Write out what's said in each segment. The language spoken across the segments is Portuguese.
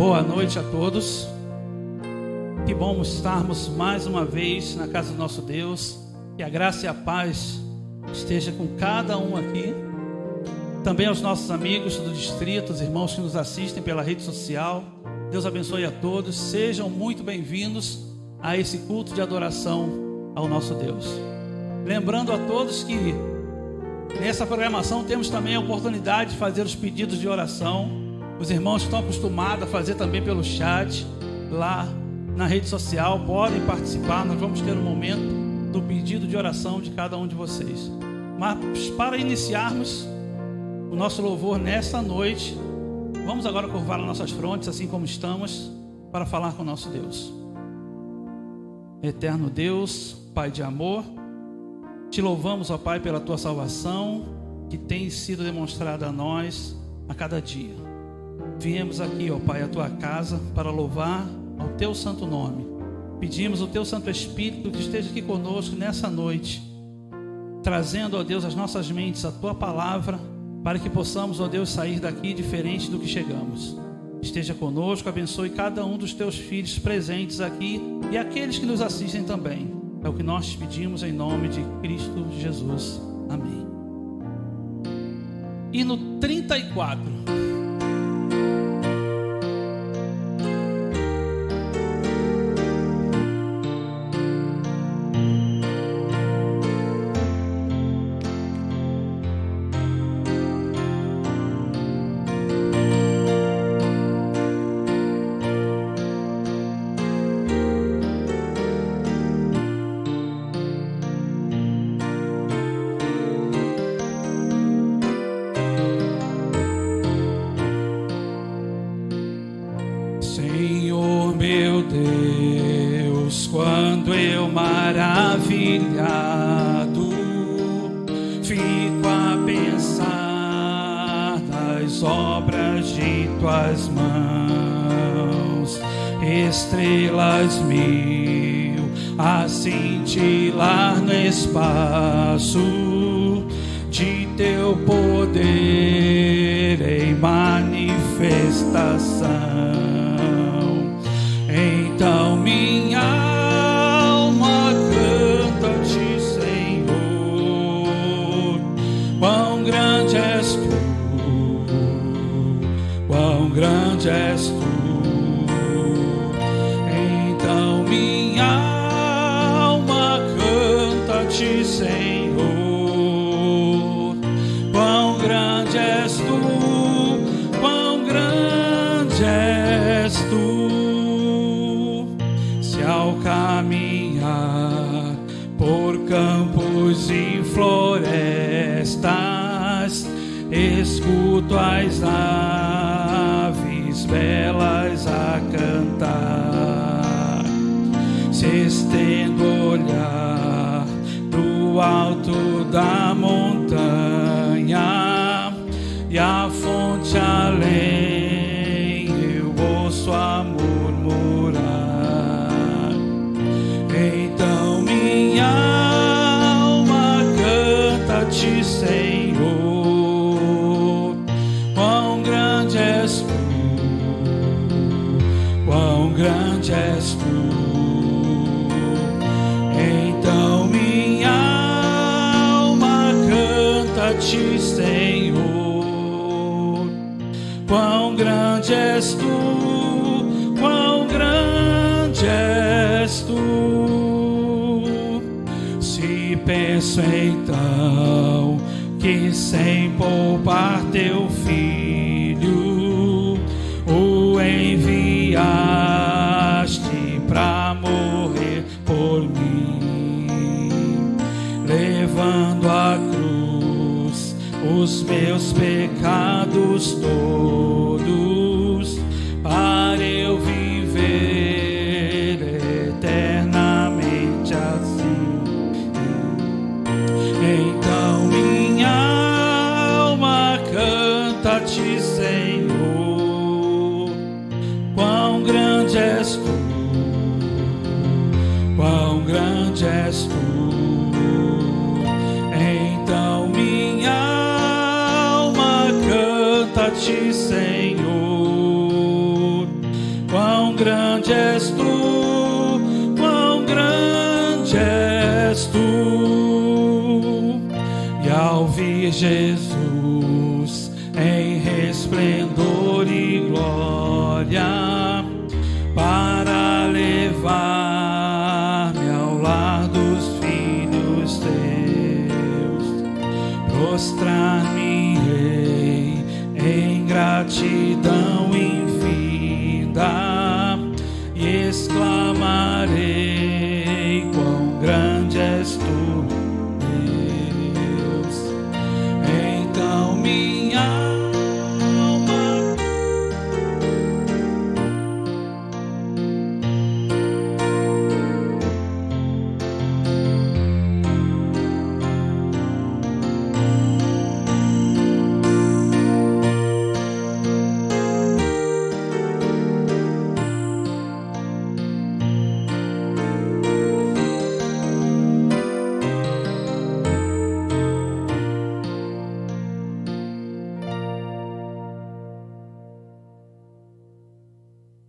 Boa noite a todos. Que bom estarmos mais uma vez na casa do nosso Deus. Que a graça e a paz esteja com cada um aqui. Também aos nossos amigos do distrito, os irmãos que nos assistem pela rede social. Deus abençoe a todos. Sejam muito bem-vindos a esse culto de adoração ao nosso Deus. Lembrando a todos que nessa programação temos também a oportunidade de fazer os pedidos de oração. Os irmãos estão acostumados a fazer também pelo chat, lá na rede social, podem participar. Nós vamos ter um momento do pedido de oração de cada um de vocês. Mas para iniciarmos o nosso louvor nesta noite, vamos agora curvar as nossas frontes, assim como estamos, para falar com o nosso Deus. Eterno Deus, Pai de amor, te louvamos, ó Pai, pela tua salvação, que tem sido demonstrada a nós a cada dia. Viemos aqui, ó Pai, à tua casa para louvar ao teu santo nome. Pedimos o teu Santo Espírito que esteja aqui conosco nessa noite, trazendo, ó Deus, às nossas mentes a tua palavra, para que possamos, ó Deus, sair daqui diferente do que chegamos. Esteja conosco, abençoe cada um dos teus filhos presentes aqui e aqueles que nos assistem também. É o que nós te pedimos em nome de Cristo Jesus. Amém. E no 34... Estrelas mil a cintilar no espaço de teu poder em manifestação. Então minha alma canta-te, Senhor. Quão grande és tu, quão grande és tu. Senhor, quão grande és tu, quão grande és tu. Se ao caminhar por campos e florestas, escuto as aves belas a cantar, se estendo o olhar do alto da montanha e a fonte além, eu ouço a murmurar. Então minha alma canta-te, Senhor. Quão grande és tu, quão grande és tu. Então minha alma canta-te, Senhor. Quão grande és tu, quão grande és tu. Se penso então que sem poupar teu filho o enviaste pra morrer por mim, levando à cruz os meus pecados todos, para eu viver eternamente assim. Então minha alma canta-te, Senhor. Quão grande és tu, quão grande és tu. Então minha alma canta-te, Senhor. grande és tu, quão grande és tu. E ao vir Jesus em resplendor e glória, para levar-me ao lar dos filhos teus, prostrar-me-ei em gratidão infinda e exclamarei: quão grande és tu, Deus. Então minha alma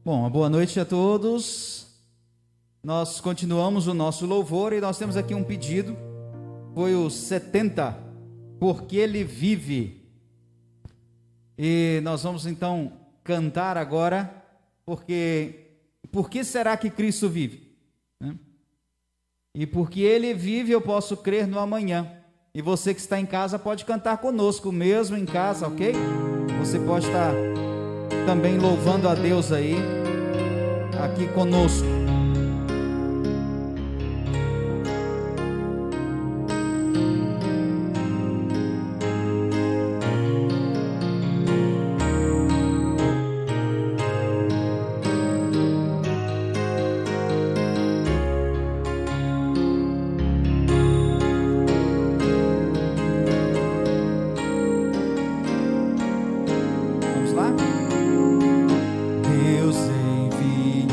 Bom, boa noite a todos. Nós continuamos o nosso louvor e nós temos aqui um pedido. Foi o 70, porque Ele vive. E nós vamos então cantar agora, por que será que Cristo vive? E porque Ele vive, eu posso crer no amanhã. E você que está em casa pode cantar conosco, mesmo em casa, ok? Você pode estar também louvando a Deus aí, aqui conosco. Vamos lá? Deus enviou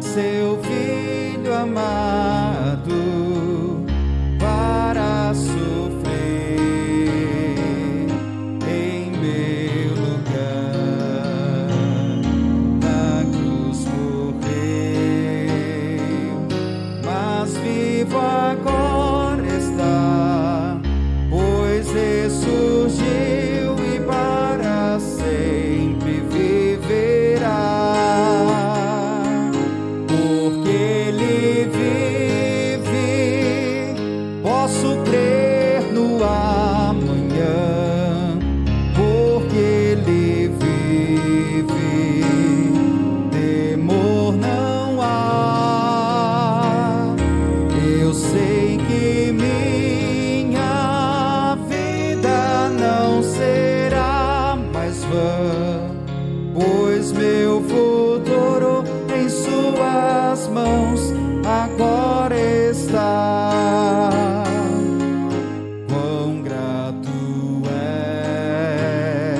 seu Filho amado para sofrer em meu lugar. Na cruz morreu, mas vivo agora está, pois ressurgiu e para sempre viverá. Porque Ele vive, posso crer no amanhã. Porque Ele vive, temor não há. Eu sei que minha vida não será mais vã, pois meu futuro em suas mãos agora está. Quão grato é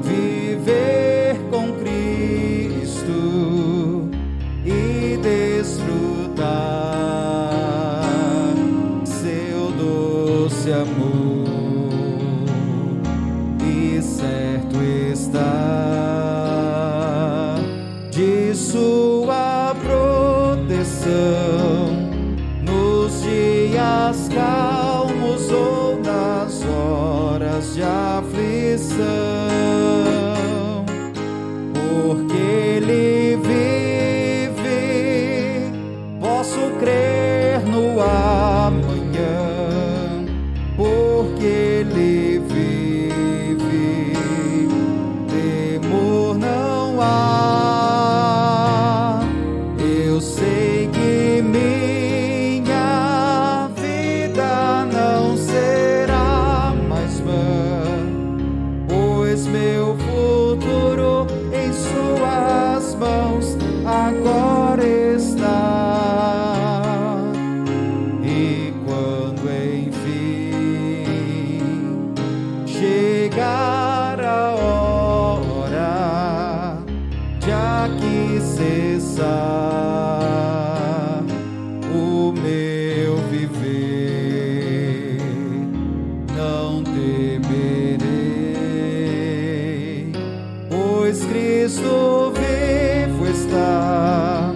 viver com Cristo e desfrutar seu doce amor. E certo está de sua proteção nos dias calmos ou nas horas de aflição. Porque Ele vive, posso crer no amanhã. Porque Ele vive, temor não há. Eu sei que minha vida não será mais vã, pois meu futuro em suas mãos agora está. E quando enfim chegar a hora de aqui cessar o meu viver, não temerei, pois pois Cristo vivo está,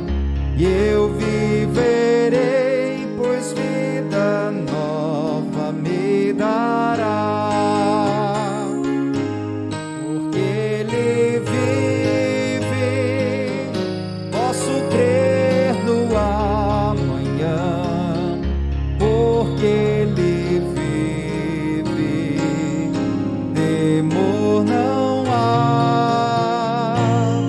e eu viverei, pois vida nova me dará. Porque Ele vive, posso crer no amanhã, porque Ele vive, temor não há.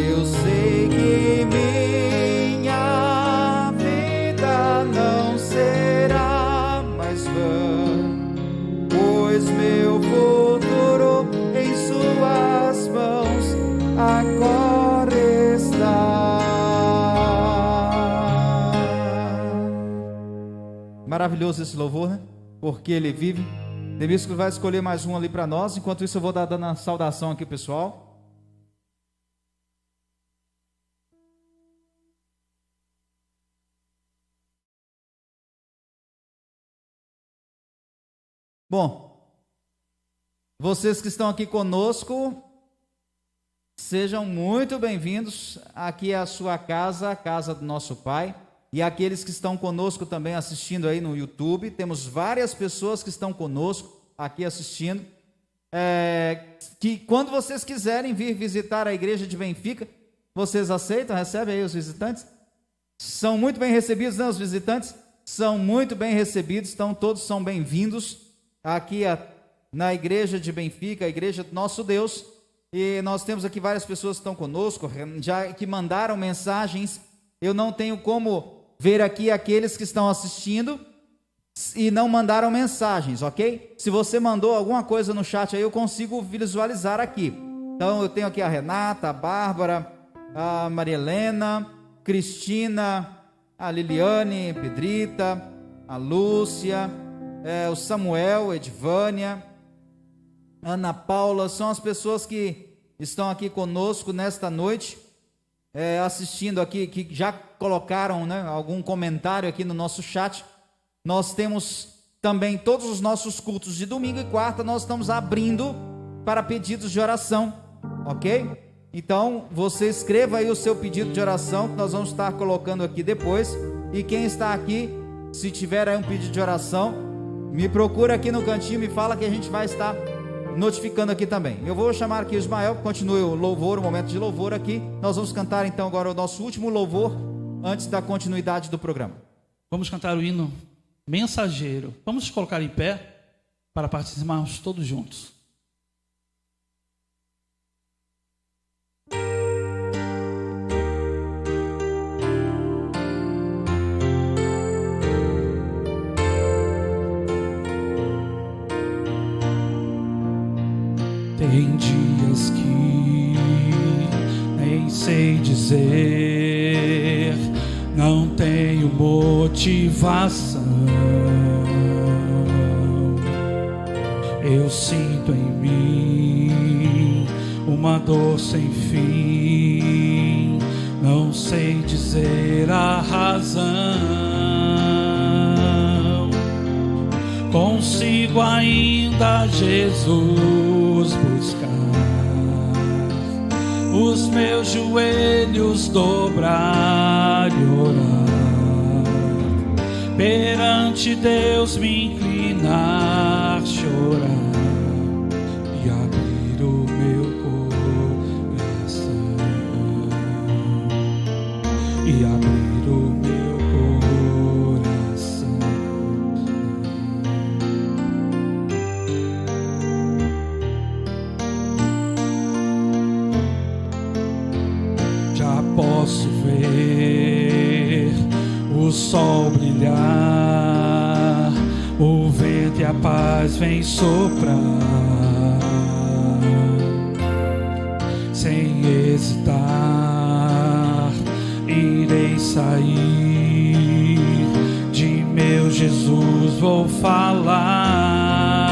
Eu sei que minha vida não será mais vã, pois meu futuro em suas mãos agora está. Maravilhoso esse louvor, né? Porque Ele vive. Demisco vai escolher mais um ali para nós. Enquanto isso eu vou dar dando a saudação aqui, pessoal. Bom, vocês que estão aqui conosco, sejam muito bem-vindos. Aqui é a sua casa, a casa do nosso Pai. E aqueles que estão conosco também assistindo aí no YouTube, temos várias pessoas que estão conosco aqui assistindo. Que quando vocês quiserem vir visitar a igreja de Benfica, vocês aceitam, recebem aí os visitantes? São muito bem recebidos, né, os visitantes? São muito bem recebidos, então todos são bem-vindos aqui na igreja de Benfica, a igreja do nosso Deus. E nós temos aqui várias pessoas que estão conosco, já que mandaram mensagens. Eu não tenho como ver aqui aqueles que estão assistindo e não mandaram mensagens, ok? Se você mandou alguma coisa no chat aí, eu consigo visualizar aqui. Então eu tenho aqui a Renata, a Bárbara, a Maria Helena, Cristina, a Liliane, Pedrita, a Lúcia, o Samuel, Edvânia, Ana Paula, são as pessoas que estão aqui conosco nesta noite. Assistindo aqui, que já colocaram, né, algum comentário aqui no nosso chat. Nós temos também todos os nossos cultos de domingo e quarta, nós estamos abrindo para pedidos de oração, ok? Então, você escreva aí o seu pedido de oração, que nós vamos estar colocando aqui depois. E quem está aqui, se tiver aí um pedido de oração, me procura aqui no cantinho, me fala que a gente vai estar notificando aqui também. Eu vou chamar aqui o Ismael, que continue o louvor, o momento de louvor aqui. Nós vamos cantar então agora o nosso último louvor, antes da continuidade do programa. Vamos cantar o hino Mensageiro. Vamos nos colocar em pé para participarmos todos juntos. Tem dias que nem sei dizer, não tenho motivação. Eu sinto em mim uma dor sem fim, não sei dizer a razão. Consigo ainda, Jesus, buscar, os meus joelhos dobrar e orar, perante Deus me inclinar, chorar e abrir o meu coração, e abrir o meu coração. Posso ver o sol brilhar, o vento e a paz vem soprar. Sem hesitar, irei sair, de meu Jesus vou falar.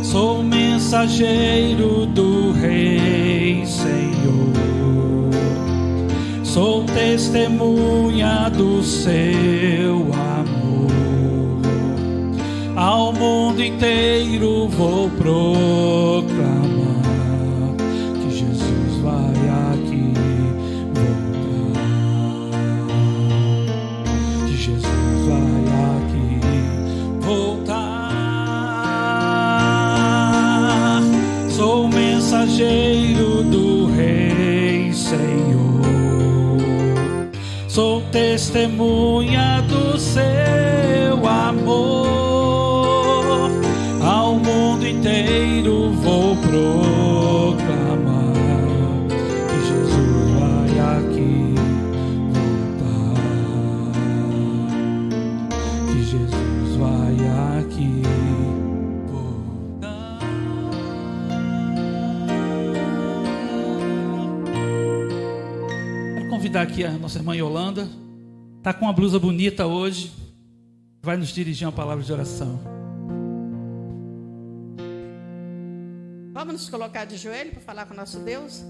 Sou mensageiro do Rei, Senhor. Sou testemunha do seu amor, ao mundo inteiro vou proclamar testemunha do seu amor, ao mundo inteiro vou proclamar que Jesus vai aqui voltar, que Jesus vai aqui voltar. Quero convidar aqui a nossa irmã Yolanda. Está com uma blusa bonita hoje, vai nos dirigir uma palavra de oração. Vamos nos colocar de joelho para falar com o nosso Deus?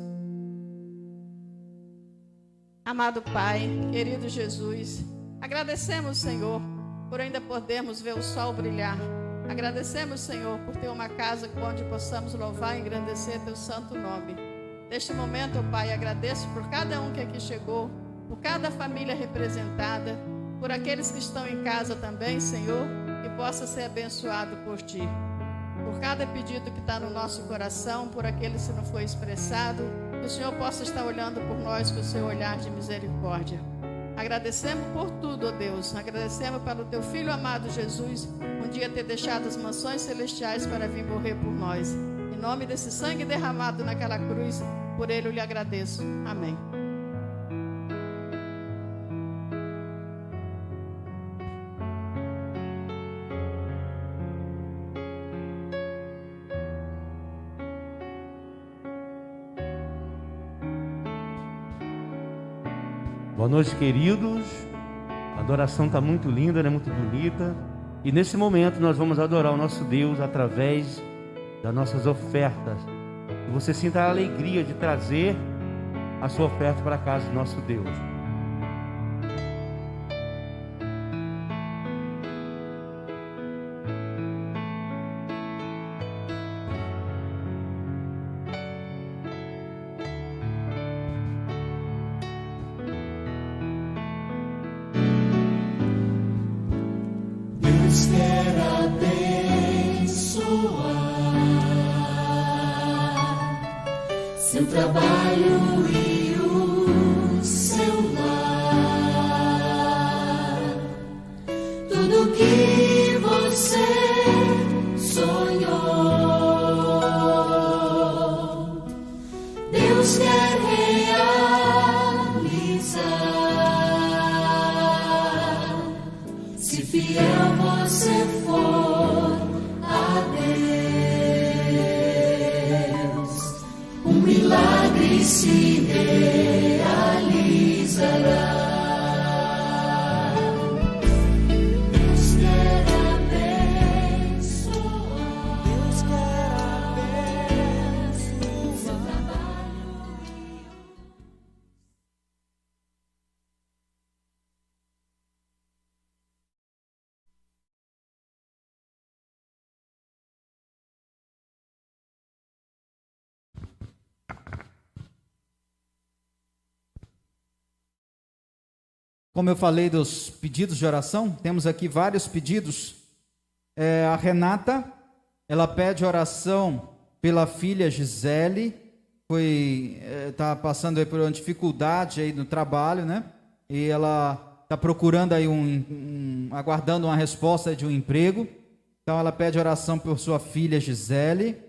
Amado Pai, querido Jesus, agradecemos, Senhor, por ainda podermos ver o sol brilhar. Agradecemos, Senhor, por ter uma casa onde possamos louvar e engrandecer Teu santo nome. Neste momento, Pai, agradeço por cada um que aqui chegou, por cada família representada, por aqueles que estão em casa também, Senhor, que possa ser abençoado por Ti. Por cada pedido que está no nosso coração, por aqueles que não foi expressado, que o Senhor possa estar olhando por nós com o seu olhar de misericórdia. Agradecemos por tudo, ó Deus. Agradecemos pelo Teu Filho amado Jesus, um dia ter deixado as mansões celestiais para vir morrer por nós. Em nome desse sangue derramado naquela cruz, por Ele eu lhe agradeço. Amém. Boa noite, queridos. A adoração está muito linda, né? Muito bonita. E nesse momento nós vamos adorar o nosso Deus através das nossas ofertas. Que você sinta a alegria de trazer a sua oferta para a casa do nosso Deus. Seu trabalho e o seu lar, tudo que você sonhou, Deus quer realizar. Se fiel você for a Deus, um milagre se realizará. Deus quer abençoar. Deus quer abençoar. Seu trabalho. Como eu falei dos pedidos de oração, temos aqui vários pedidos. A Renata, ela pede oração pela filha Gisele, está passando aí por uma dificuldade aí no trabalho, né? E ela está procurando aí aguardando uma resposta de um emprego. Então ela pede oração por sua filha Gisele.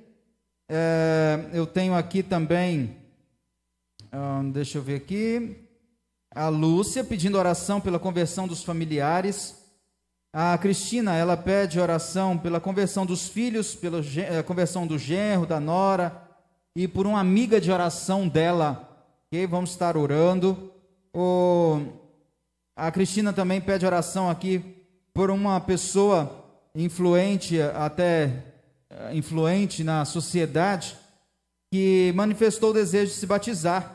Eu tenho aqui também, deixa eu ver aqui, a Lúcia pedindo oração pela conversão dos familiares. A Cristina, ela pede oração pela conversão dos filhos, pela conversão do genro, da nora, e por uma amiga de oração dela, ok? Vamos estar orando. A Cristina também pede oração aqui por uma pessoa influente, até influente na sociedade, que manifestou o desejo de se batizar.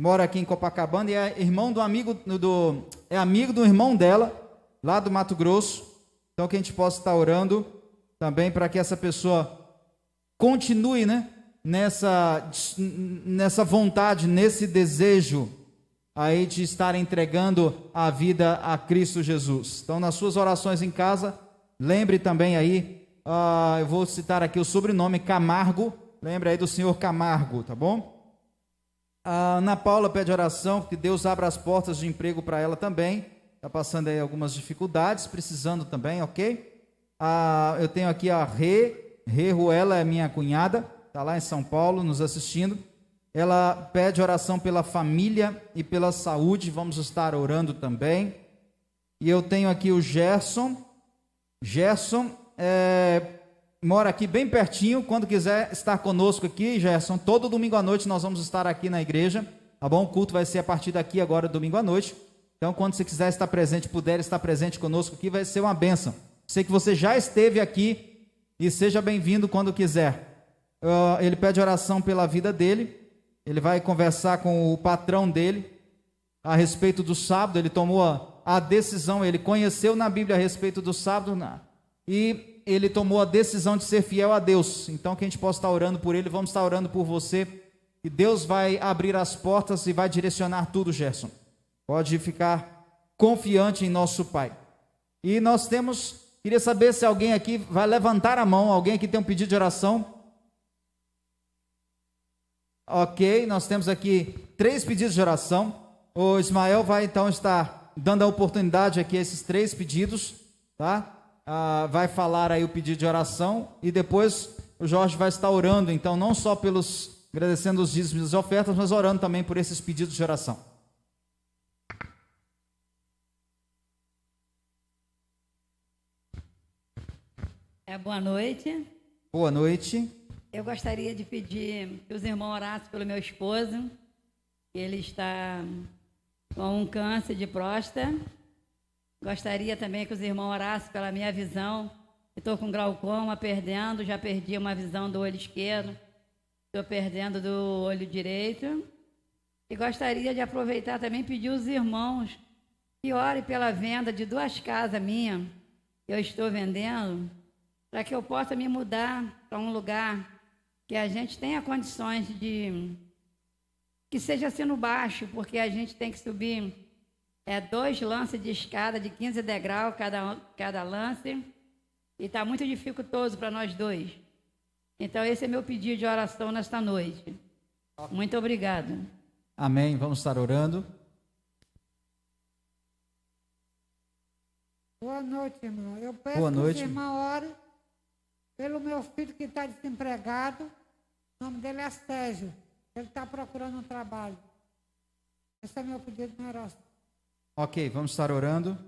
Mora aqui em Copacabana e é irmão do amigo é amigo do irmão dela, lá do Mato Grosso. Então que a gente possa estar orando também para que essa pessoa continue, né, nessa vontade, nesse desejo aí de estar entregando a vida a Cristo Jesus. Então nas suas orações em casa, lembre também aí, eu vou citar aqui o sobrenome Camargo, lembre aí do senhor Camargo, tá bom? A Ana Paula pede oração, que Deus abra as portas de emprego para ela também. Está passando aí algumas dificuldades, precisando também, ok? Eu tenho aqui a Rê Ruela, é minha cunhada, está lá em São Paulo nos assistindo. Ela pede oração pela família e pela saúde, vamos estar orando também. E eu tenho aqui o Gerson. Gerson mora aqui bem pertinho. Quando quiser estar conosco aqui, Gerson, todo domingo à noite nós vamos estar aqui na igreja, tá bom? O culto vai ser a partir daqui agora, domingo à noite. Então, quando você quiser estar presente, puder estar presente conosco aqui, vai ser uma bênção. Sei que você já esteve aqui e seja bem-vindo quando quiser. Ele pede oração pela vida dele. Ele vai conversar com o patrão dele a respeito do sábado. Ele tomou a decisão, ele conheceu na Bíblia a respeito do sábado e ele tomou a decisão de ser fiel a Deus. Então, que a gente possa estar orando por ele, vamos estar orando por você. E Deus vai abrir as portas e vai direcionar tudo, Gerson. Pode ficar confiante em nosso Pai. E nós queria saber se alguém aqui vai levantar a mão, alguém aqui tem um pedido de oração. Ok, nós temos aqui 3 pedidos de oração. O Ismael vai então estar dando a oportunidade aqui a esses 3 pedidos, tá? Vai falar aí o pedido de oração e depois o Jorge vai estar orando, então não só agradecendo os dízimos e ofertas, mas orando também por esses pedidos de oração. Boa noite. Boa noite. Eu gostaria de pedir que os irmãos orassem pelo meu esposo. Ele está com um câncer de próstata. Gostaria também que os irmãos orassem pela minha visão. Estou com glaucoma, já perdi uma visão do olho esquerdo. Estou perdendo do olho direito. E gostaria de aproveitar também e pedir aos irmãos que orem pela venda de 2 casas minhas que eu estou vendendo, para que eu possa me mudar para um lugar que a gente tenha condições que seja assim no baixo, porque a gente tem que subir 2 lances de escada de 15 degraus cada lance, e está muito dificultoso para nós 2. Então esse é meu pedido de oração nesta noite. Muito obrigada. Amém, vamos estar orando. Boa noite, irmão. Eu peço Boa noite. que os irmãos orem pelo meu filho que está desempregado. O nome dele é Sérgio. Ele está procurando um trabalho. Esse é meu pedido de oração. Ok, vamos estar orando.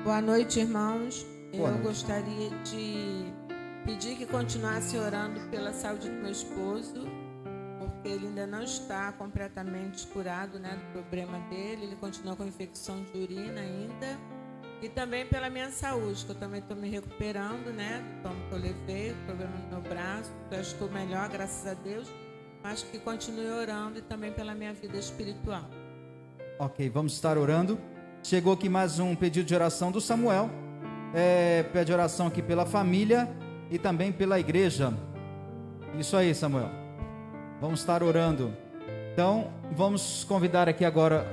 Boa noite, irmãos. Boa noite. Eu gostaria de pedir que continuasse orando pela saúde do meu esposo, porque ele ainda não está completamente curado, né, do problema dele. Ele continua com infecção de urina ainda. E também pela minha saúde, que eu também estou me recuperando, né, do tombo que eu levei, do problema no meu braço. Já estou melhor, graças a Deus. Mas que continue orando e também pela minha vida espiritual. Ok, vamos estar orando. Chegou aqui mais um pedido de oração do Samuel. Pede oração aqui pela família e também pela igreja. Isso aí, Samuel. Vamos estar orando. Então, vamos convidar aqui agora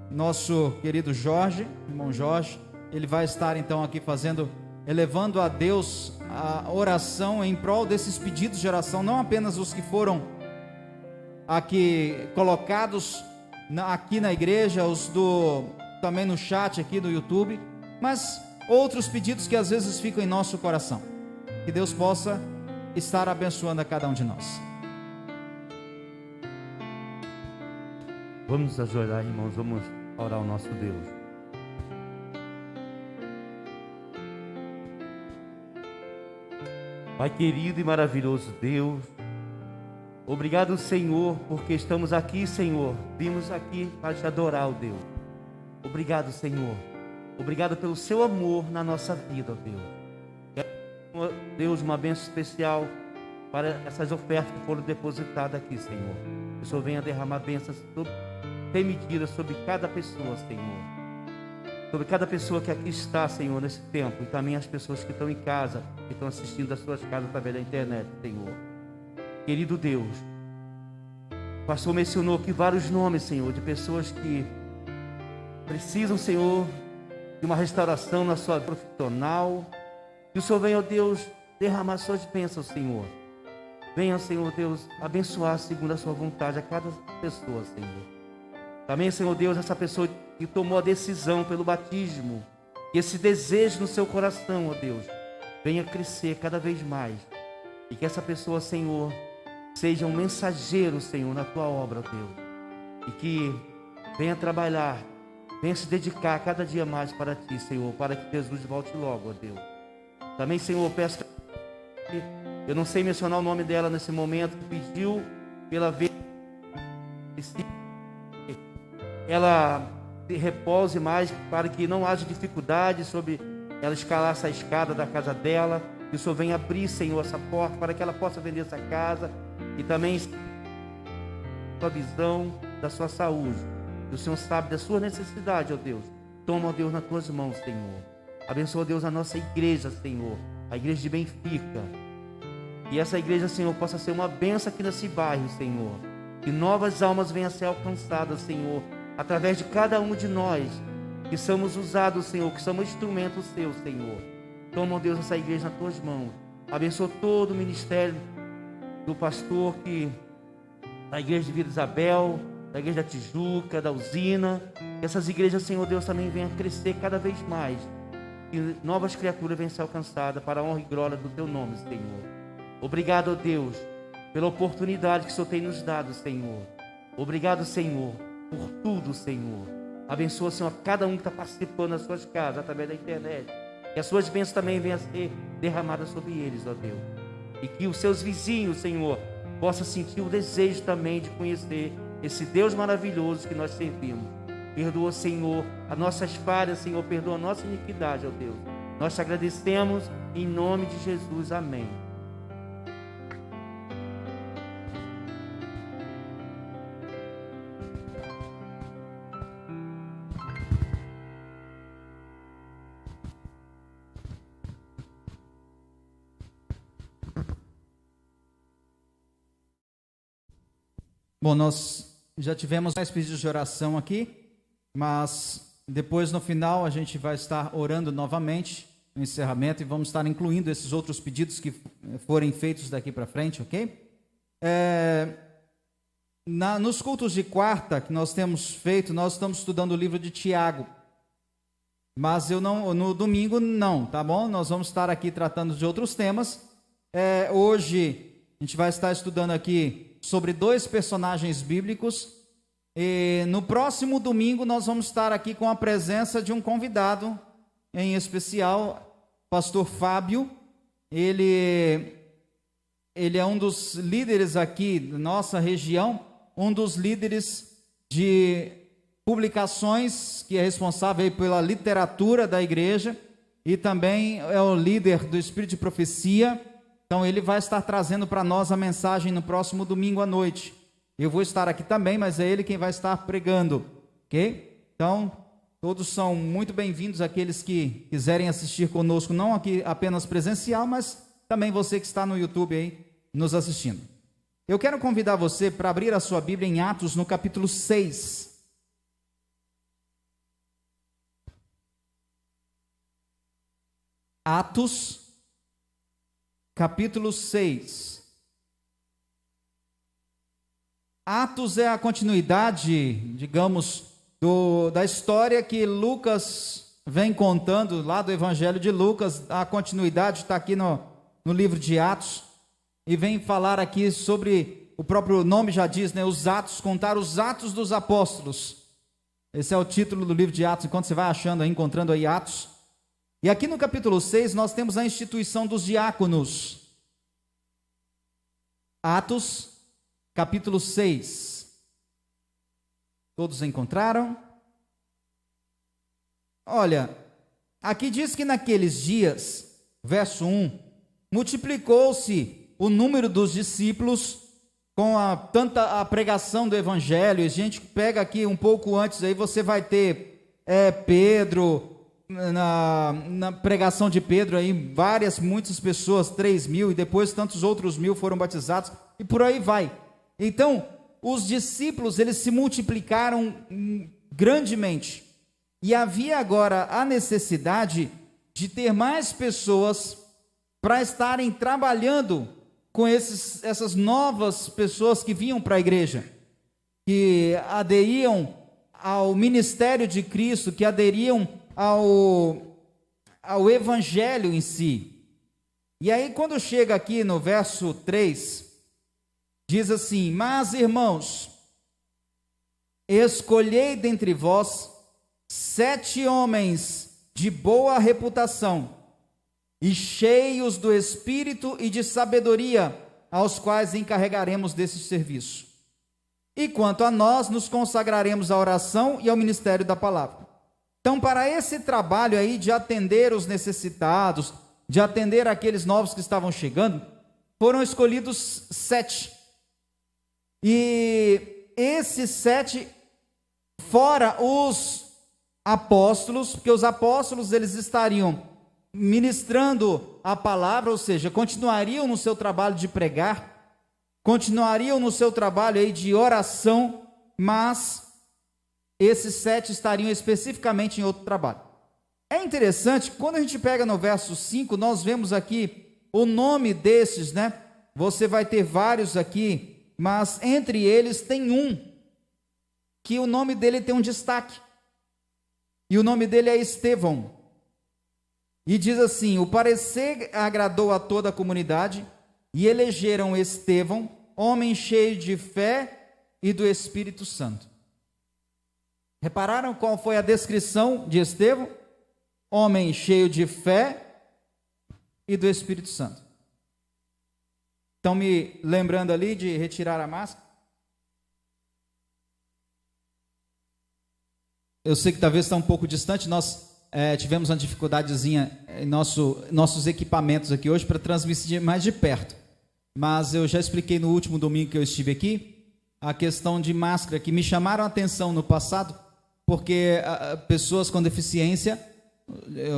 nosso querido Jorge, irmão Jorge. Ele vai estar então aqui elevando a Deus a oração em prol desses pedidos de oração, não apenas os que foram aqui colocados aqui na igreja, também no chat aqui do YouTube, mas outros pedidos que às vezes ficam em nosso coração. Que Deus possa estar abençoando a cada um de nós. Vamos nos ajoelhar, irmãos, vamos orar ao nosso Deus. Pai querido e maravilhoso Deus, obrigado, Senhor, porque estamos aqui, Senhor. Vimos aqui para te adorar, ó Deus. Obrigado, Senhor. Obrigado pelo seu amor na nossa vida, ó Deus. Deus, uma bênção especial para essas ofertas que foram depositadas aqui, Senhor. Que o Senhor venha derramar bênçãos sem medida sobre cada pessoa, Senhor. Sobre cada pessoa que aqui está, Senhor, nesse tempo. E também as pessoas que estão em casa, que estão assistindo das suas casas através da internet, Senhor. Querido Deus, O pastor mencionou aqui vários nomes, Senhor, de pessoas que precisam, Senhor, de uma restauração na sua vida profissional. Que o Senhor venha, ó Deus, derramar suas bênçãos, Senhor. Venha, Senhor Deus, abençoar segundo a sua vontade a cada pessoa, Senhor. Também, Senhor Deus, essa pessoa que tomou a decisão pelo batismo, e esse desejo no seu coração, ó Deus, venha crescer cada vez mais. E que essa pessoa, Senhor, seja um mensageiro, Senhor, na tua obra, ó Deus. E que venha trabalhar, venha se dedicar cada dia mais para ti, Senhor, para que Jesus volte logo, ó Deus. Também, Senhor, peço que eu não sei mencionar o nome dela nesse momento, que pediu pela vez ela repouse mais, para que não haja dificuldade sobre ela escalar essa escada da casa dela. Que o Senhor venha abrir, Senhor, essa porta para que ela possa vender essa casa, e também sua visão da sua saúde. Que o Senhor sabe da sua necessidade, ó Deus. Toma, ó Deus, nas tuas mãos, Senhor. Abençoa, ó Deus, a nossa igreja, Senhor, a igreja de Benfica. E essa igreja, Senhor, possa ser uma bênção aqui nesse bairro, Senhor. Que novas almas venham a ser alcançadas, Senhor, através de cada um de nós, que somos usados, Senhor, que somos instrumentos seus, Senhor. Toma, ó Deus, essa igreja nas tuas mãos. Abençoa todo o ministério do pastor da igreja de Vila Isabel, da igreja da Tijuca, da Usina. Que essas igrejas, Senhor Deus, também venham a crescer cada vez mais. Que novas criaturas venham a ser alcançadas para a honra e glória do teu nome, Senhor. Obrigado, ó Deus, pela oportunidade que o Senhor tem nos dado, Senhor. Obrigado, Senhor, por tudo, Senhor. Abençoa, Senhor, cada um que está participando das suas casas, através da internet. Que as suas bênçãos também venham a ser derramadas sobre eles, ó Deus. E que os seus vizinhos, Senhor, possam sentir o desejo também de conhecer esse Deus maravilhoso que nós servimos. Perdoa, Senhor, as nossas falhas, Senhor, perdoa a nossa iniquidade, ó Deus. Nós te agradecemos em nome de Jesus. Amém. Bom, nós já tivemos mais pedidos de oração aqui, mas depois no final a gente vai estar orando novamente no encerramento e vamos estar incluindo esses outros pedidos que forem feitos daqui para frente, ok? Nos cultos de quarta que nós temos feito, nós estamos estudando o livro de Tiago, mas no domingo não, tá bom? Nós vamos estar aqui tratando de outros temas. Hoje a gente vai estar estudando aqui sobre 2 personagens bíblicos, e no próximo domingo nós vamos estar aqui com a presença de um convidado em especial, pastor Fábio. Ele é um dos líderes aqui da nossa região, um dos líderes de publicações, que é responsável pela literatura da igreja, e também é o líder do Espírito de Profecia. Então ele vai estar trazendo para nós a mensagem no próximo domingo à noite. Eu vou estar aqui também, mas é ele quem vai estar pregando, ok? Então, todos são muito bem-vindos, aqueles que quiserem assistir conosco, não aqui apenas presencial, mas também você que está no YouTube aí, nos assistindo. Eu quero convidar você para abrir a sua Bíblia em Atos, no capítulo 6. Atos, capítulo 6. Atos é a continuidade, digamos, da história que Lucas vem contando lá do Evangelho de Lucas. A continuidade está aqui no livro de Atos, e vem falar aqui sobre, o próprio nome já diz, né, os Atos, contar os Atos dos Apóstolos. Esse é o título do livro de Atos, enquanto você vai achando aí, encontrando aí Atos. E aqui no capítulo 6 nós temos a instituição dos diáconos. Atos, capítulo 6. Todos encontraram? Olha, aqui diz que naqueles dias, verso 1, multiplicou-se o número dos discípulos com tanta a pregação do evangelho. A gente pega aqui um pouco antes, aí você vai ter Pedro, na pregação de Pedro, aí muitas pessoas, 3.000, e depois tantos outros 1.000 foram batizados, e por aí vai. Então, os discípulos, eles se multiplicaram grandemente. E havia agora a necessidade de ter mais pessoas para estarem trabalhando com essas novas pessoas que vinham para a igreja, que aderiam ao ministério de Cristo, que aderiam ao evangelho em si. E aí, quando chega aqui no verso 3, diz assim: mas, irmãos, escolhei dentre vós 7 homens de boa reputação e cheios do Espírito e de sabedoria, aos quais encarregaremos desse serviço. E quanto a nós, nos consagraremos à oração e ao ministério da palavra. Então, para esse trabalho aí de atender os necessitados, de atender aqueles novos que estavam chegando, foram escolhidos 7. E esses 7, fora os apóstolos, porque os apóstolos eles estariam ministrando a palavra, ou seja, continuariam no seu trabalho de pregar, continuariam no seu trabalho aí de oração, mas esses 7 estariam especificamente em outro trabalho. É interessante, quando a gente pega no verso 5, nós vemos aqui o nome desses, né? Você vai ter vários aqui, mas entre eles tem um, que o nome dele tem um destaque. E o nome dele é Estevão. E diz assim: o parecer agradou a toda a comunidade, e elegeram Estevão, homem cheio de fé e do Espírito Santo. Repararam qual foi a descrição de Estevão? Homem cheio de fé e do Espírito Santo. Estão me lembrando ali de retirar a máscara? Eu sei que talvez está um pouco distante, nós tivemos uma dificuldadezinha em nossos equipamentos aqui hoje para transmitir mais de perto. Mas eu já expliquei no último domingo que eu estive aqui, a questão de máscara, que me chamaram a atenção no passado, porque pessoas com deficiência,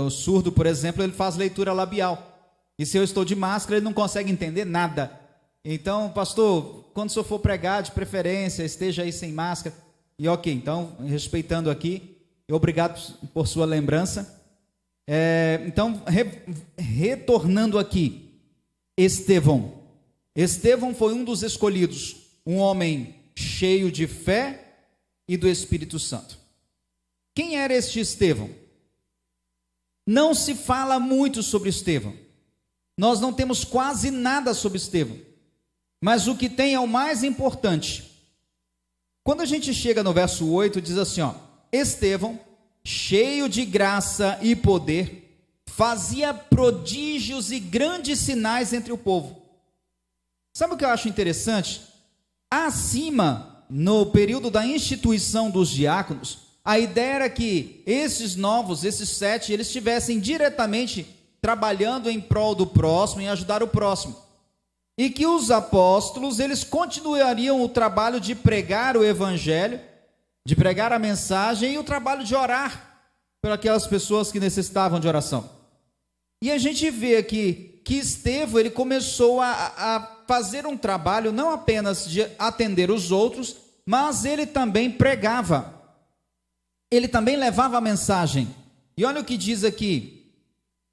o surdo, por exemplo, ele faz leitura labial. E se eu estou de máscara, ele não consegue entender nada. Então, pastor, quando o senhor for pregar, de preferência, esteja aí sem máscara. E ok, então, respeitando aqui, obrigado por sua lembrança. Então, retornando aqui, Estevão. Estevão foi um dos escolhidos, um homem cheio de fé e do Espírito Santo. Quem era este Estevão? Não se fala muito sobre Estevão. Nós não temos quase nada sobre Estevão. Mas o que tem é o mais importante. Quando a gente chega no verso 8, diz assim, ó: Estevão, cheio de graça e poder, fazia prodígios e grandes sinais entre o povo. Sabe o que eu acho interessante? Acima, no período da instituição dos diáconos, a ideia era que esses novos, esses 7, eles estivessem diretamente trabalhando em prol do próximo, em ajudar o próximo. E que os apóstolos, eles continuariam o trabalho de pregar o evangelho, de pregar a mensagem e o trabalho de orar por aquelas pessoas que necessitavam de oração. E a gente vê aqui que Estevão, ele começou a fazer um trabalho não apenas de atender os outros, mas ele também pregava. Ele também levava a mensagem. E olha o que diz aqui,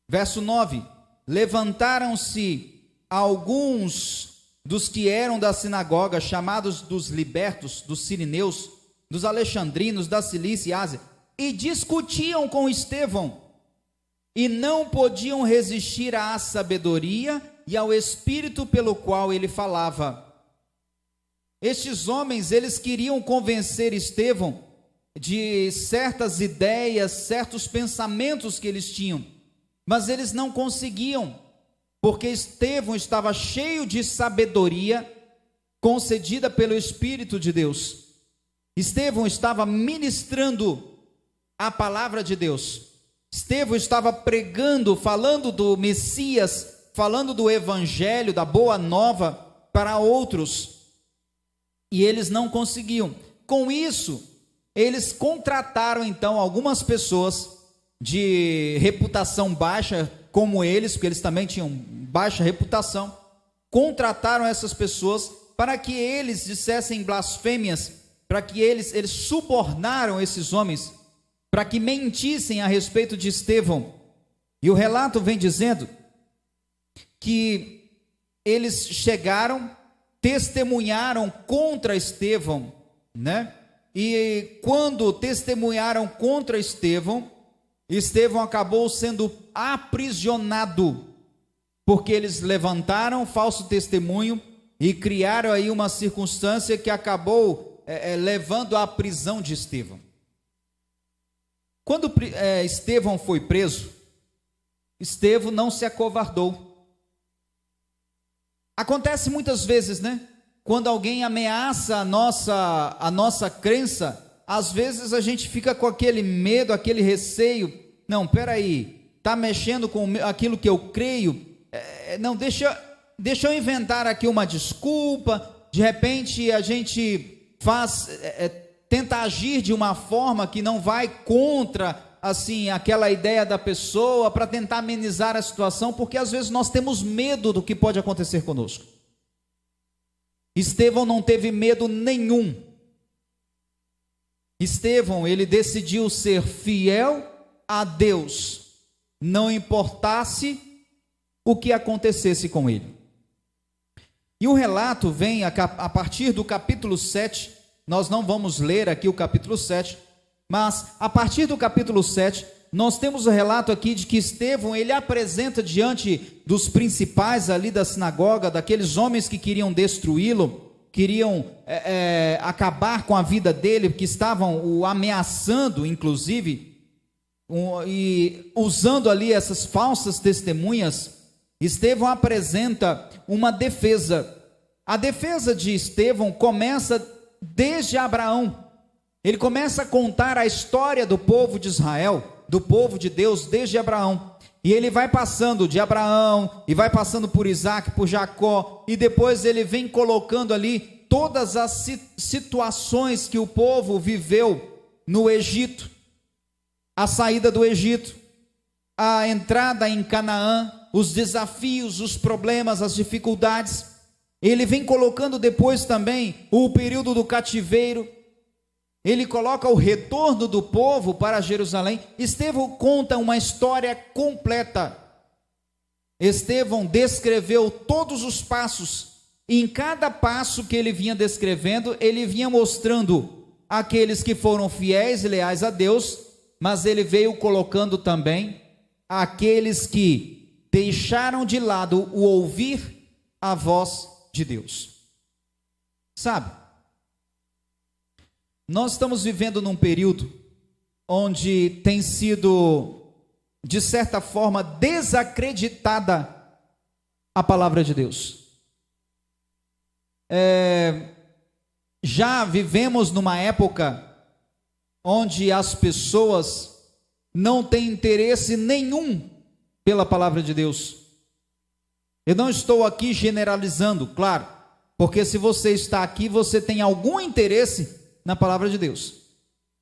verso 9: levantaram-se alguns dos que eram da sinagoga, chamados dos libertos, dos sirineus, dos alexandrinos, da Cilícia e Ásia, e discutiam com Estevão, e não podiam resistir à sabedoria e ao espírito pelo qual ele falava. Estes homens, eles queriam convencer Estevão de certas ideias, certos pensamentos que eles tinham, mas eles não conseguiam, porque Estevão estava cheio de sabedoria concedida pelo Espírito de Deus. Estevão estava ministrando a palavra de Deus. Estevão estava pregando, falando do Messias, falando do Evangelho, da Boa Nova para outros. E eles não conseguiam. Com isso, eles contrataram então algumas pessoas de reputação baixa, como eles, porque eles também tinham baixa reputação, contrataram essas pessoas para que eles dissessem blasfêmias, para que eles subornaram esses homens, para que mentissem a respeito de Estevão. E o relato vem dizendo que eles chegaram, testemunharam contra Estevão, né? E quando testemunharam contra Estevão, Estevão acabou sendo aprisionado, porque eles levantaram falso testemunho e criaram aí uma circunstância que acabou levando à prisão de Estevão. Quando Estevão foi preso, Estevão não se acovardou. Acontece muitas vezes, né? Quando alguém ameaça a nossa crença, às vezes a gente fica com aquele medo, aquele receio. Não, peraí, está mexendo com aquilo que eu creio. Não, deixa eu inventar aqui uma desculpa. De repente a gente tenta agir de uma forma que não vai contra, assim, aquela ideia da pessoa, para tentar amenizar a situação, porque às vezes nós temos medo do que pode acontecer conosco. Estevão não teve medo nenhum. Estevão, ele decidiu ser fiel a Deus, não importasse o que acontecesse com ele. E o relato vem a partir do capítulo 7, nós não vamos ler aqui o capítulo 7, mas a partir do capítulo 7, nós temos o relato aqui de que Estevão, ele apresenta diante dos principais ali da sinagoga, daqueles homens que queriam destruí-lo, queriam acabar com a vida dele, que estavam o ameaçando, inclusive, e usando ali essas falsas testemunhas. Estevão apresenta uma defesa. A defesa de Estevão começa desde Abraão. Ele começa a contar a história do povo de Israel, do povo de Deus, desde Abraão. E ele vai passando de Abraão, e vai passando por Isaac, por Jacó, e depois ele vem colocando ali todas as situações que o povo viveu no Egito, a saída do Egito, a entrada em Canaã, os desafios, os problemas, as dificuldades. Ele vem colocando depois também o período do cativeiro. Ele coloca o retorno do povo para Jerusalém. Estevão conta uma história completa. Estevão descreveu todos os passos. E em cada passo que ele vinha descrevendo, ele vinha mostrando aqueles que foram fiéis e leais a Deus, mas ele veio colocando também aqueles que deixaram de lado o ouvir a voz de Deus. Sabe? Nós estamos vivendo num período onde tem sido, de certa forma, desacreditada a palavra de Deus. Já vivemos numa época onde as pessoas não têm interesse nenhum pela palavra de Deus. Eu não estou aqui generalizando, claro, porque se você está aqui, você tem algum interesse na palavra de Deus,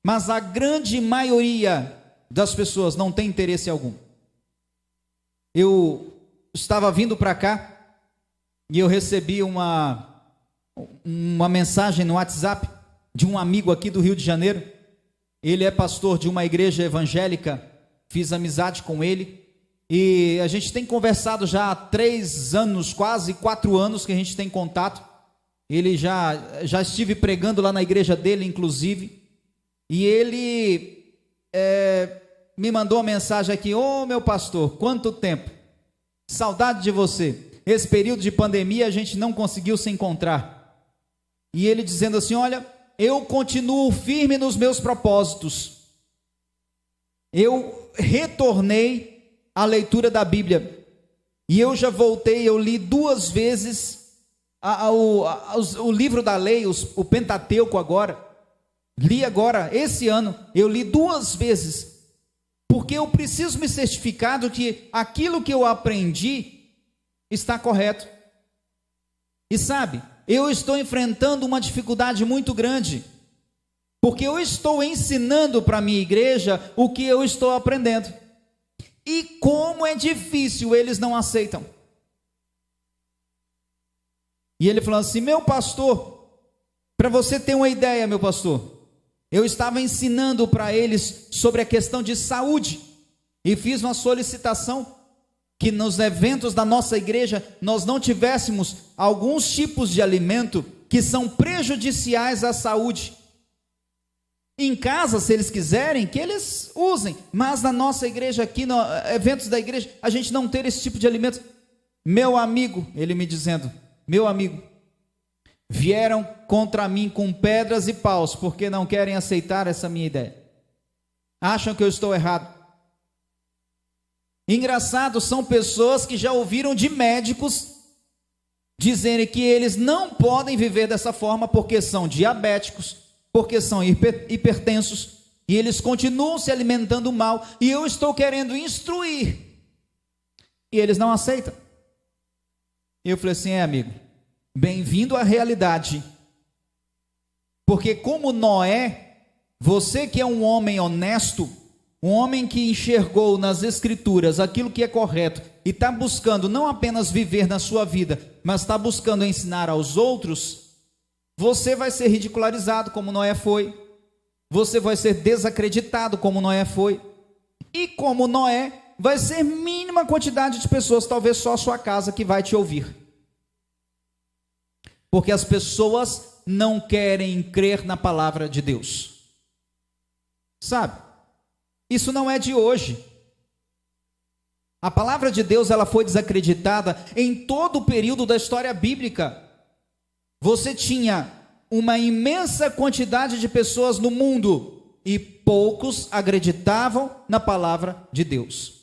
mas a grande maioria das pessoas não tem interesse algum. Eu estava vindo para cá e eu recebi uma mensagem no WhatsApp de um amigo aqui do Rio de Janeiro. Ele é pastor de uma igreja evangélica, fiz amizade com ele e a gente tem conversado já há 3 anos, quase 4 anos que a gente tem contato. Ele já estive pregando lá na igreja dele, inclusive, e ele me mandou uma mensagem aqui: ô meu pastor, quanto tempo, saudade de você, esse período de pandemia a gente não conseguiu se encontrar, e ele dizendo assim: olha, eu continuo firme nos meus propósitos, eu retornei à leitura da Bíblia, e eu já voltei, eu li 2 vezes o livro da lei, o Pentateuco agora, li agora, esse ano, eu li 2 vezes, porque eu preciso me certificar de que aquilo que eu aprendi está correto. E sabe, eu estou enfrentando uma dificuldade muito grande, porque eu estou ensinando para a minha igreja o que eu estou aprendendo, e como é difícil, eles não aceitam. E ele falou assim: meu pastor, para você ter uma ideia, meu pastor, eu estava ensinando para eles sobre a questão de saúde e fiz uma solicitação que nos eventos da nossa igreja nós não tivéssemos alguns tipos de alimento que são prejudiciais à saúde. Em casa, se eles quiserem, que eles usem, mas na nossa igreja aqui, nos eventos da igreja, a gente não ter esse tipo de alimento. Meu amigo, ele me dizendo, meu amigo, vieram contra mim com pedras e paus, porque não querem aceitar essa minha ideia. Acham que eu estou errado. Engraçado, são pessoas que já ouviram de médicos dizerem que eles não podem viver dessa forma porque são diabéticos, porque são hipertensos, e eles continuam se alimentando mal, e eu estou querendo instruir, e eles não aceitam. Eu falei assim: amigo, bem-vindo à realidade, porque como Noé, você que é um homem honesto, um homem que enxergou nas escrituras aquilo que é correto, e está buscando não apenas viver na sua vida, mas está buscando ensinar aos outros, você vai ser ridicularizado como Noé foi, você vai ser desacreditado como Noé foi, e como Noé, vai ser mínima quantidade de pessoas, talvez só a sua casa, que vai te ouvir, porque as pessoas não querem crer na palavra de Deus, sabe? Isso não é de hoje. A palavra de Deus, ela foi desacreditada em todo o período da história bíblica. Você tinha uma imensa quantidade de pessoas no mundo e poucos acreditavam na palavra de Deus.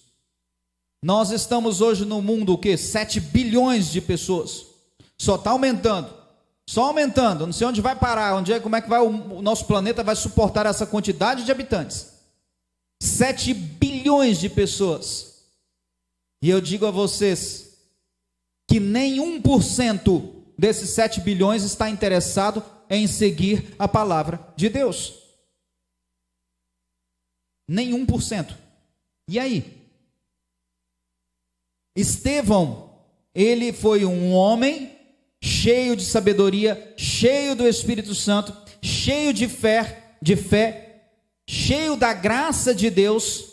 Nós estamos hoje no mundo, o quê? 7 bilhões de pessoas. Só está aumentando. Só aumentando. Não sei onde vai parar, como é que vai o nosso planeta vai suportar essa quantidade de habitantes. 7 bilhões de pessoas. E eu digo a vocês que nem 1% desses 7 bilhões está interessado em seguir a palavra de Deus. Nem 1%. E aí? Estevão, ele foi um homem cheio de sabedoria, cheio do Espírito Santo, cheio de fé, cheio da graça de Deus,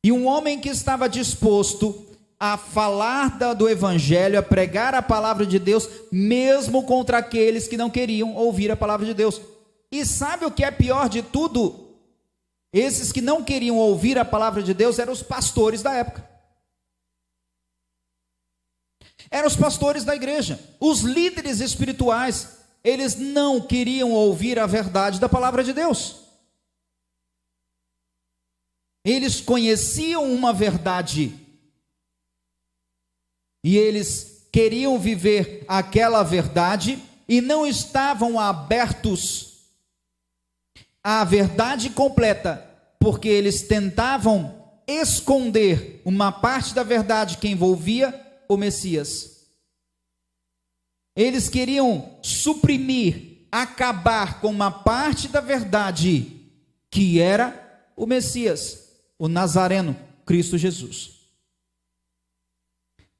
e um homem que estava disposto a falar do Evangelho, a pregar a palavra de Deus, mesmo contra aqueles que não queriam ouvir a palavra de Deus. E sabe o que é pior de tudo? Esses que não queriam ouvir a palavra de Deus eram os pastores da época. Eram os pastores da igreja, os líderes espirituais. Eles não queriam ouvir a verdade da palavra de Deus. Eles conheciam uma verdade e eles queriam viver aquela verdade e não estavam abertos à verdade completa, porque eles tentavam esconder uma parte da verdade que envolvia o Messias. Eles queriam suprimir, acabar com uma parte da verdade que era o Messias, o Nazareno, Cristo Jesus.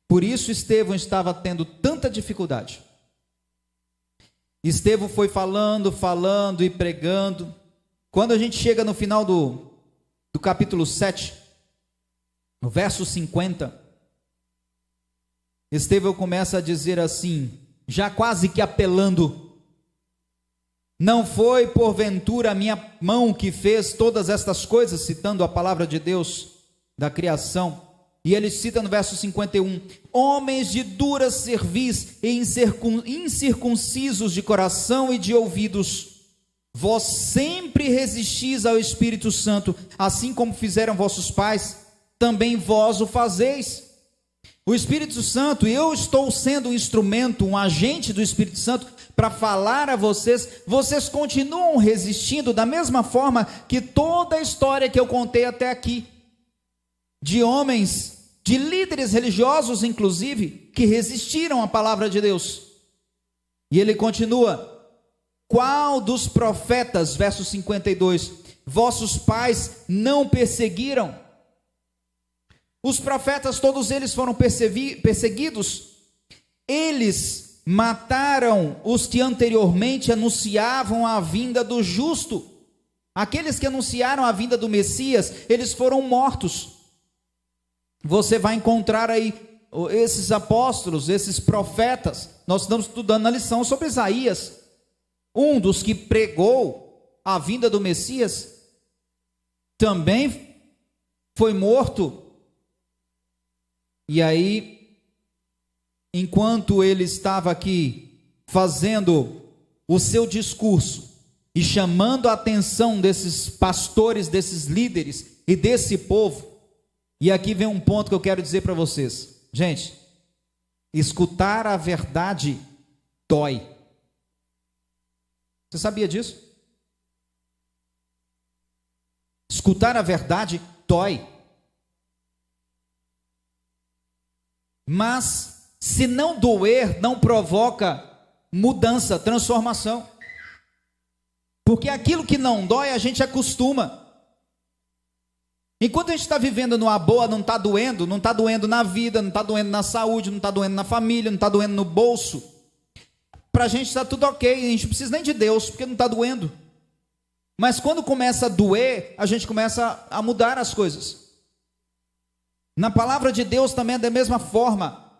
Por isso Estevão estava tendo tanta dificuldade. Estevão foi falando e pregando. Quando a gente chega no final do capítulo 7, no verso 50, Estevão começa a dizer assim, já quase que apelando: não foi porventura a minha mão que fez todas estas coisas, citando a palavra de Deus da criação. E ele cita no verso 51, homens de dura cerviz e incircuncisos de coração e de ouvidos, vós sempre resistis ao Espírito Santo, assim como fizeram vossos pais, também vós o fazeis. O Espírito Santo, eu estou sendo um instrumento, um agente do Espírito Santo para falar a vocês, vocês continuam resistindo da mesma forma que toda a história que eu contei até aqui, de homens, de líderes religiosos inclusive, que resistiram à palavra de Deus. E ele continua, qual dos profetas, verso 52, vossos pais não perseguiram? Os profetas, todos eles foram perseguidos, Eles mataram os que anteriormente anunciavam a vinda do justo. Aqueles que anunciaram a vinda do Messias, eles foram mortos. Você vai encontrar aí esses apóstolos, esses profetas. Nós estamos estudando a lição sobre Isaías. Um dos que pregou a vinda do Messias também foi morto. E aí, enquanto ele estava aqui fazendo o seu discurso e chamando a atenção desses pastores, desses líderes e desse povo, e aqui vem um ponto que eu quero dizer para vocês. Gente, escutar a verdade dói. Você sabia disso? Escutar a verdade dói. Mas, se não doer, não provoca mudança, transformação. Porque aquilo que não dói, a gente acostuma. Enquanto a gente está vivendo numa boa, não está doendo na vida, não está doendo na saúde, não está doendo na família, não está doendo no bolso. Para a gente está tudo ok, a gente não precisa nem de Deus, porque não está doendo. Mas quando começa a doer, a gente começa a mudar as coisas. Na palavra de Deus também é da mesma forma.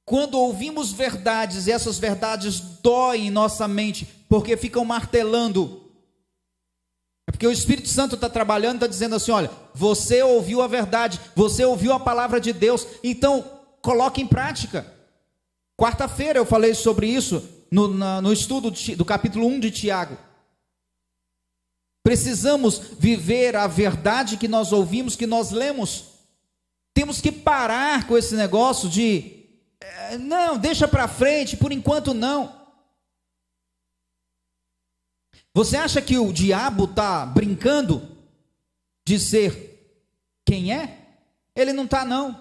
Quando ouvimos verdades e essas verdades doem em nossa mente, porque ficam martelando. É porque o Espírito Santo está trabalhando, está dizendo assim, olha, você ouviu a verdade, você ouviu a palavra de Deus, então coloque em prática. Quarta-feira eu falei sobre isso no estudo do capítulo 1 de Tiago. Precisamos viver a verdade que nós ouvimos, que nós lemos. Temos que parar com esse negócio de, não, deixa para frente, por enquanto não. Você acha que o diabo está brincando de ser quem é? Ele não está, não.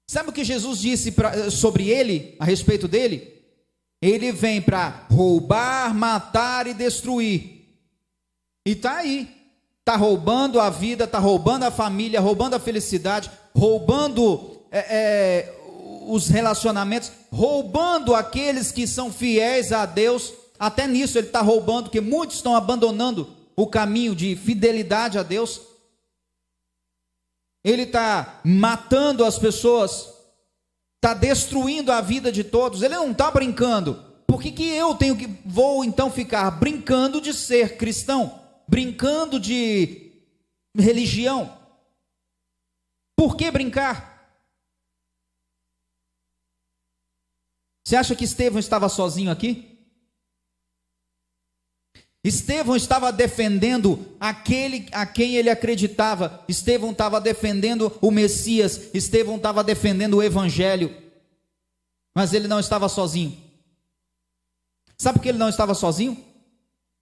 Sabe o que Jesus disse sobre ele, a respeito dele? Ele vem para roubar, matar e destruir. E está aí. Está roubando a vida, está roubando a família, roubando a felicidade, roubando os relacionamentos, roubando aqueles que são fiéis a Deus. Até nisso ele está roubando, porque muitos estão abandonando o caminho de fidelidade a Deus. Ele está matando as pessoas, está destruindo a vida de todos. Ele não está brincando. Por que eu vou então ficar brincando de ser cristão? Brincando de religião? Por que brincar? Você acha que Estevão estava sozinho aqui? Estevão estava defendendo aquele a quem ele acreditava. Estevão estava defendendo o Messias. Estevão estava defendendo o Evangelho. Mas ele não estava sozinho. Sabe por que ele não estava sozinho?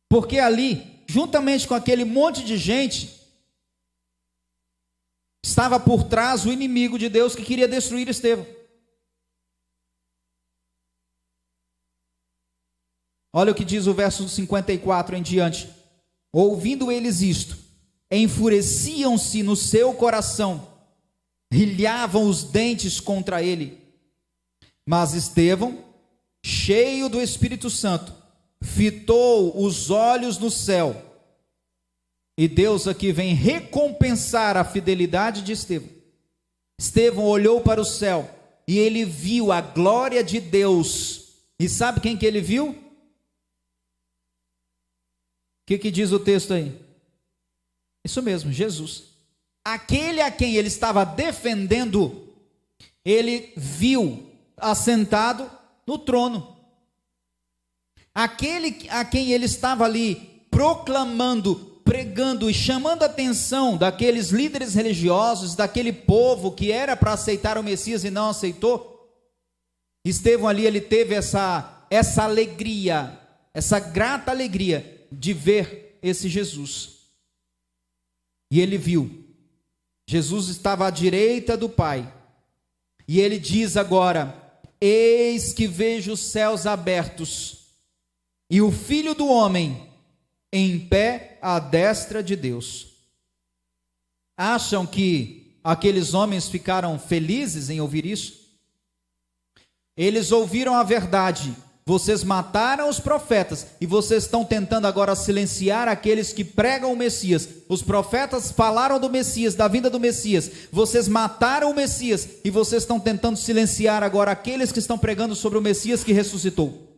Porque ali, juntamente com aquele monte de gente, estava por trás o inimigo de Deus que queria destruir Estevão. Olha o que diz o verso 54 em diante. Ouvindo eles isto, enfureciam-se no seu coração, rilhavam os dentes contra ele. Mas Estevão, cheio do Espírito Santo, fitou os olhos no céu. E Deus aqui vem recompensar a fidelidade de Estevão. Estevão olhou para o céu e ele viu a glória de Deus. E sabe quem que ele viu? O que diz o texto aí? Isso mesmo, Jesus. Aquele a quem ele estava defendendo, ele viu assentado no trono. Aquele a quem ele estava ali proclamando, pregando e chamando a atenção daqueles líderes religiosos, daquele povo que era para aceitar o Messias e não aceitou. Estevão ali, ele teve essa alegria, essa grata alegria de ver esse Jesus. E ele viu, Jesus estava à direita do Pai, e ele diz agora: eis que vejo os céus abertos, e o Filho do Homem em pé à destra de Deus. Acham que aqueles homens ficaram felizes em ouvir isso? eles ouviram a verdade. Vocês mataram os profetas e vocês estão tentando agora silenciar aqueles que pregam o Messias. Os profetas falaram do Messias, da vinda do Messias. Vocês mataram o Messias e vocês estão tentando silenciar agora aqueles que estão pregando sobre o Messias que ressuscitou.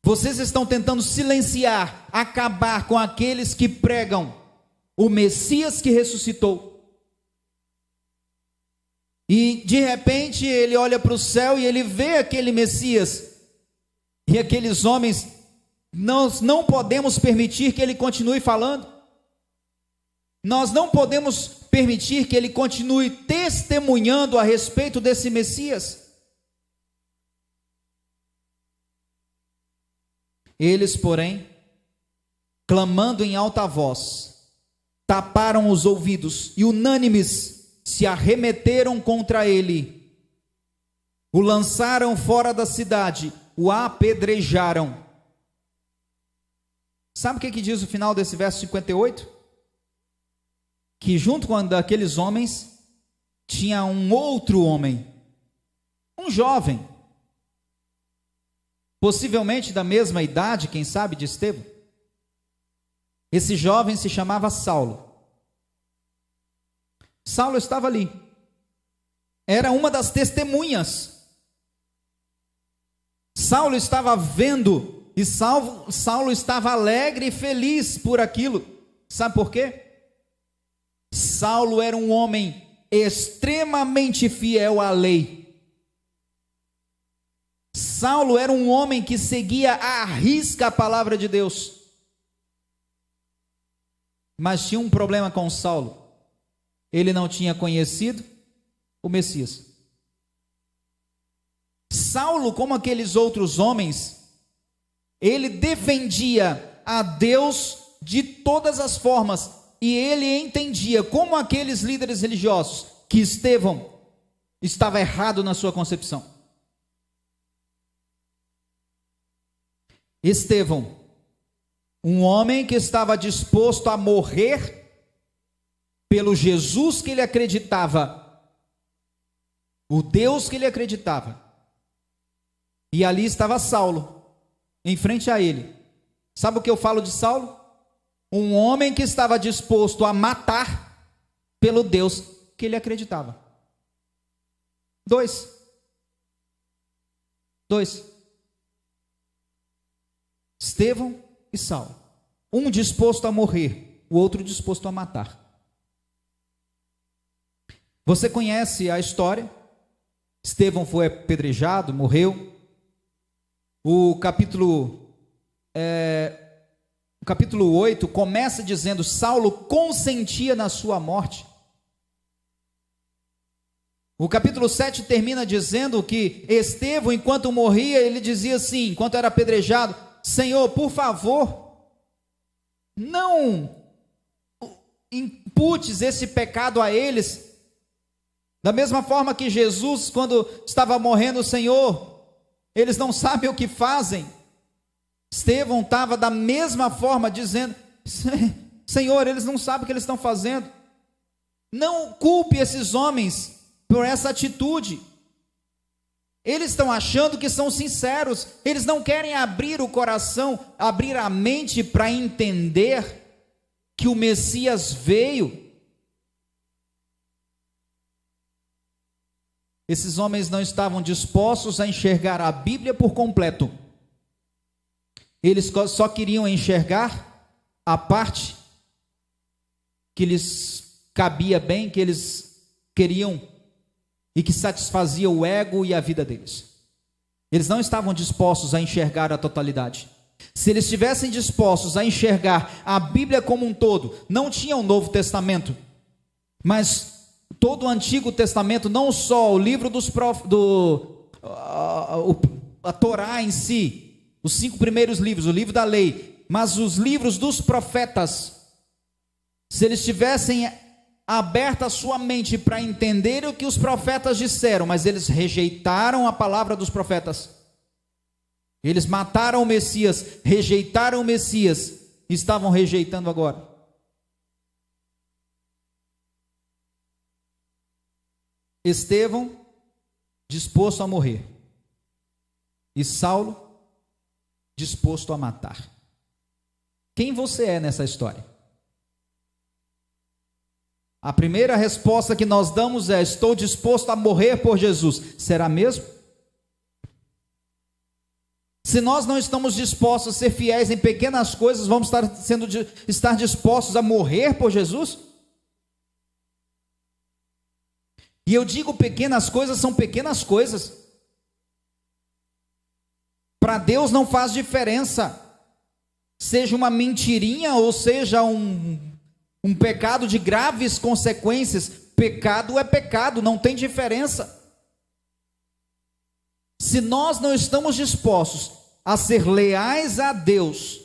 Vocês estão tentando silenciar, acabar com aqueles que pregam o Messias que ressuscitou. E de repente ele olha para o céu e ele vê aquele Messias e aqueles homens. Nós não podemos permitir que ele continue falando. Nós não podemos permitir que ele continue testemunhando a respeito desse Messias. Eles, porém, clamando em alta voz, taparam os ouvidos e unânimes se arremeteram contra ele, o lançaram fora da cidade, o apedrejaram. Sabe o que diz o final desse verso 58? Que junto com aqueles homens, tinha um outro homem, um jovem, possivelmente da mesma idade, quem sabe, de Estevão. Esse jovem se chamava Saulo. Saulo estava ali, era uma das testemunhas. Saulo estava vendo, e Saulo estava alegre e feliz por aquilo. Sabe por quê? Saulo era um homem extremamente fiel à lei. Saulo era um homem que seguia à risca a palavra de Deus. Mas tinha um problema com Saulo. Ele não tinha conhecido o Messias. Saulo, como aqueles outros homens, ele defendia a Deus de todas as formas, e ele entendia, como aqueles líderes religiosos, que Estevão estava errado na sua concepção. Estevão, um homem que estava disposto a morrer pelo Jesus que ele acreditava, o Deus que ele acreditava. E ali estava Saulo, em frente a ele. Sabe o que eu falo de Saulo? Um homem que estava disposto a matar pelo Deus que ele acreditava. Dois. Estevão e Saulo. Um disposto a morrer, o outro disposto a matar. Você conhece a história? Estevão foi apedrejado, morreu. O capítulo 8 começa dizendo: Saulo consentia na sua morte. O capítulo 7 termina dizendo que Estevão, enquanto morria, ele dizia assim, enquanto era apedrejado: Senhor, por favor, não imputes esse pecado a eles. Da mesma forma que Jesus, quando estava morrendo, Senhor, eles não sabem o que fazem. Estevão estava da mesma forma dizendo: Senhor, eles não sabem o que eles estão fazendo. Não culpe esses homens por essa atitude. Eles estão achando que são sinceros. Eles não querem abrir o coração, abrir a mente para entender que o Messias veio. Esses homens não estavam dispostos a enxergar a Bíblia por completo. Eles só queriam enxergar a parte que lhes cabia bem, que eles queriam e que satisfazia o ego e a vida deles. Eles não estavam dispostos a enxergar a totalidade. Se eles estivessem dispostos a enxergar a Bíblia como um todo, não tinha um Novo Testamento, mas todo o Antigo Testamento, não só o livro dos a Torá em si, os 5 primeiros livros, o livro da lei, mas os livros dos profetas, se eles tivessem aberto a sua mente para entender o que os profetas disseram, mas eles rejeitaram a palavra dos profetas, eles mataram o Messias, rejeitaram o Messias, estavam rejeitando agora. Estevão disposto a morrer, e Saulo disposto a matar. Quem você é nessa história? A primeira resposta que nós damos é: estou disposto a morrer por Jesus. Será mesmo? Se nós não estamos dispostos a ser fiéis em pequenas coisas, vamos estar dispostos a morrer por Jesus? E eu digo pequenas coisas, são pequenas coisas. Para Deus não faz diferença, seja uma mentirinha ou seja um pecado de graves consequências. Pecado é pecado, não tem diferença. Se nós não estamos dispostos a ser leais a Deus,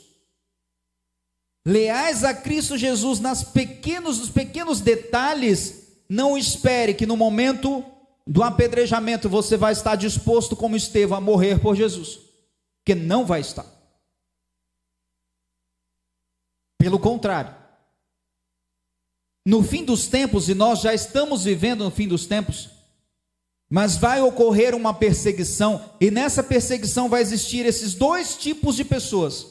leais a Cristo Jesus nos pequenos detalhes, não espere que no momento do apedrejamento você vai estar disposto, como Estevão, a morrer por Jesus, porque não vai estar. Pelo contrário, no fim dos tempos, e nós já estamos vivendo no fim dos tempos, mas vai ocorrer uma perseguição, e nessa perseguição vai existir esses dois tipos de pessoas: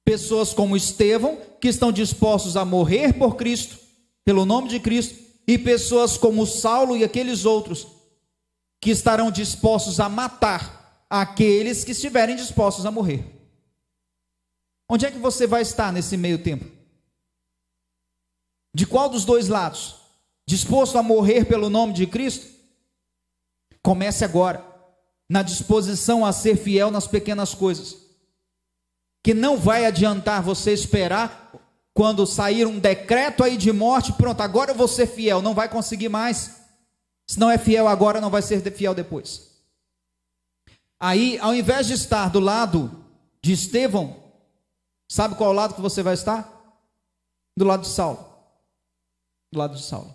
pessoas como Estevão, que estão dispostos a morrer por Cristo, pelo nome de Cristo, e pessoas como Saulo e aqueles outros, que estarão dispostos a matar aqueles que estiverem dispostos a morrer. Onde é que você vai estar nesse meio tempo? De qual dos dois lados? Disposto a morrer pelo nome de Cristo? Comece agora, na disposição a ser fiel nas pequenas coisas, que não vai adiantar você esperar quando sair um decreto aí de morte, pronto, agora eu vou ser fiel. Não vai conseguir mais. Se não é fiel agora, não vai ser fiel depois. Aí, ao invés de estar do lado de Estevão, sabe qual lado que você vai estar? Do lado de Saulo. Do lado de Saulo.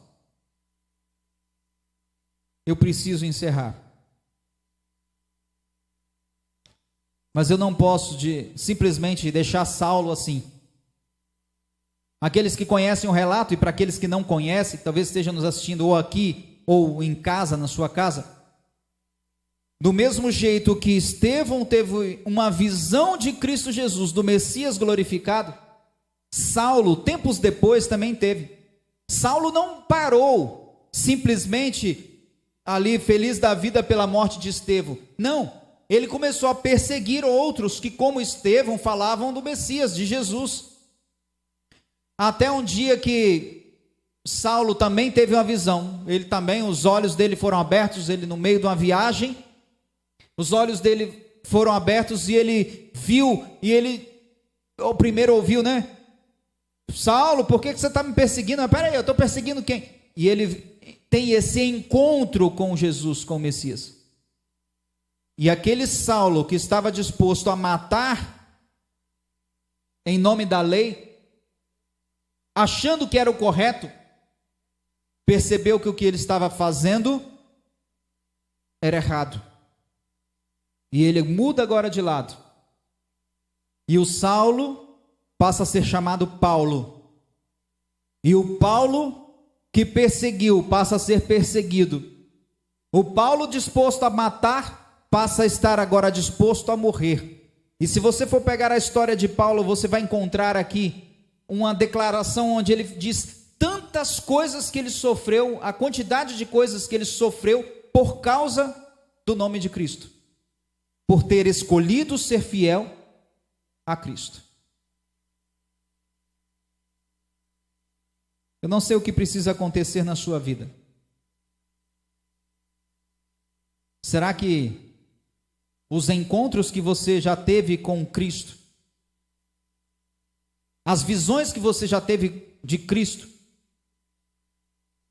Eu preciso encerrar. Mas eu não posso simplesmente deixar Saulo assim. Aqueles que conhecem o relato, e para aqueles que não conhecem, talvez estejam nos assistindo ou aqui, ou em casa, na sua casa. Do mesmo jeito que Estevão teve uma visão de Cristo Jesus, do Messias glorificado, Saulo, tempos depois, também teve. Saulo não parou simplesmente ali feliz da vida pela morte de Estevão. Não, ele começou a perseguir outros que, como Estevão, falavam do Messias, de Jesus. Até um dia que Saulo também teve uma visão. Ele também, os olhos dele foram abertos, ele no meio de uma viagem, os olhos dele foram abertos e ele viu, e ele, o primeiro ouviu, né? Saulo, por que você está me perseguindo? Mas peraí, eu estou perseguindo quem? E ele tem esse encontro com Jesus, com o Messias. E aquele Saulo que estava disposto a matar em nome da lei, achando que era o correto, percebeu que o que ele estava fazendo era errado. E ele muda agora de lado. E o Saulo passa a ser chamado Paulo. E o Paulo que perseguiu passa a ser perseguido. O Paulo disposto a matar passa a estar agora disposto a morrer. E se você for pegar a história de Paulo, você vai encontrar aqui uma declaração onde ele diz tantas coisas que ele sofreu, a quantidade de coisas que ele sofreu por causa do nome de Cristo, por ter escolhido ser fiel a Cristo. Eu não sei o que precisa acontecer na sua vida. Será que os encontros que você já teve com Cristo, as visões que você já teve de Cristo,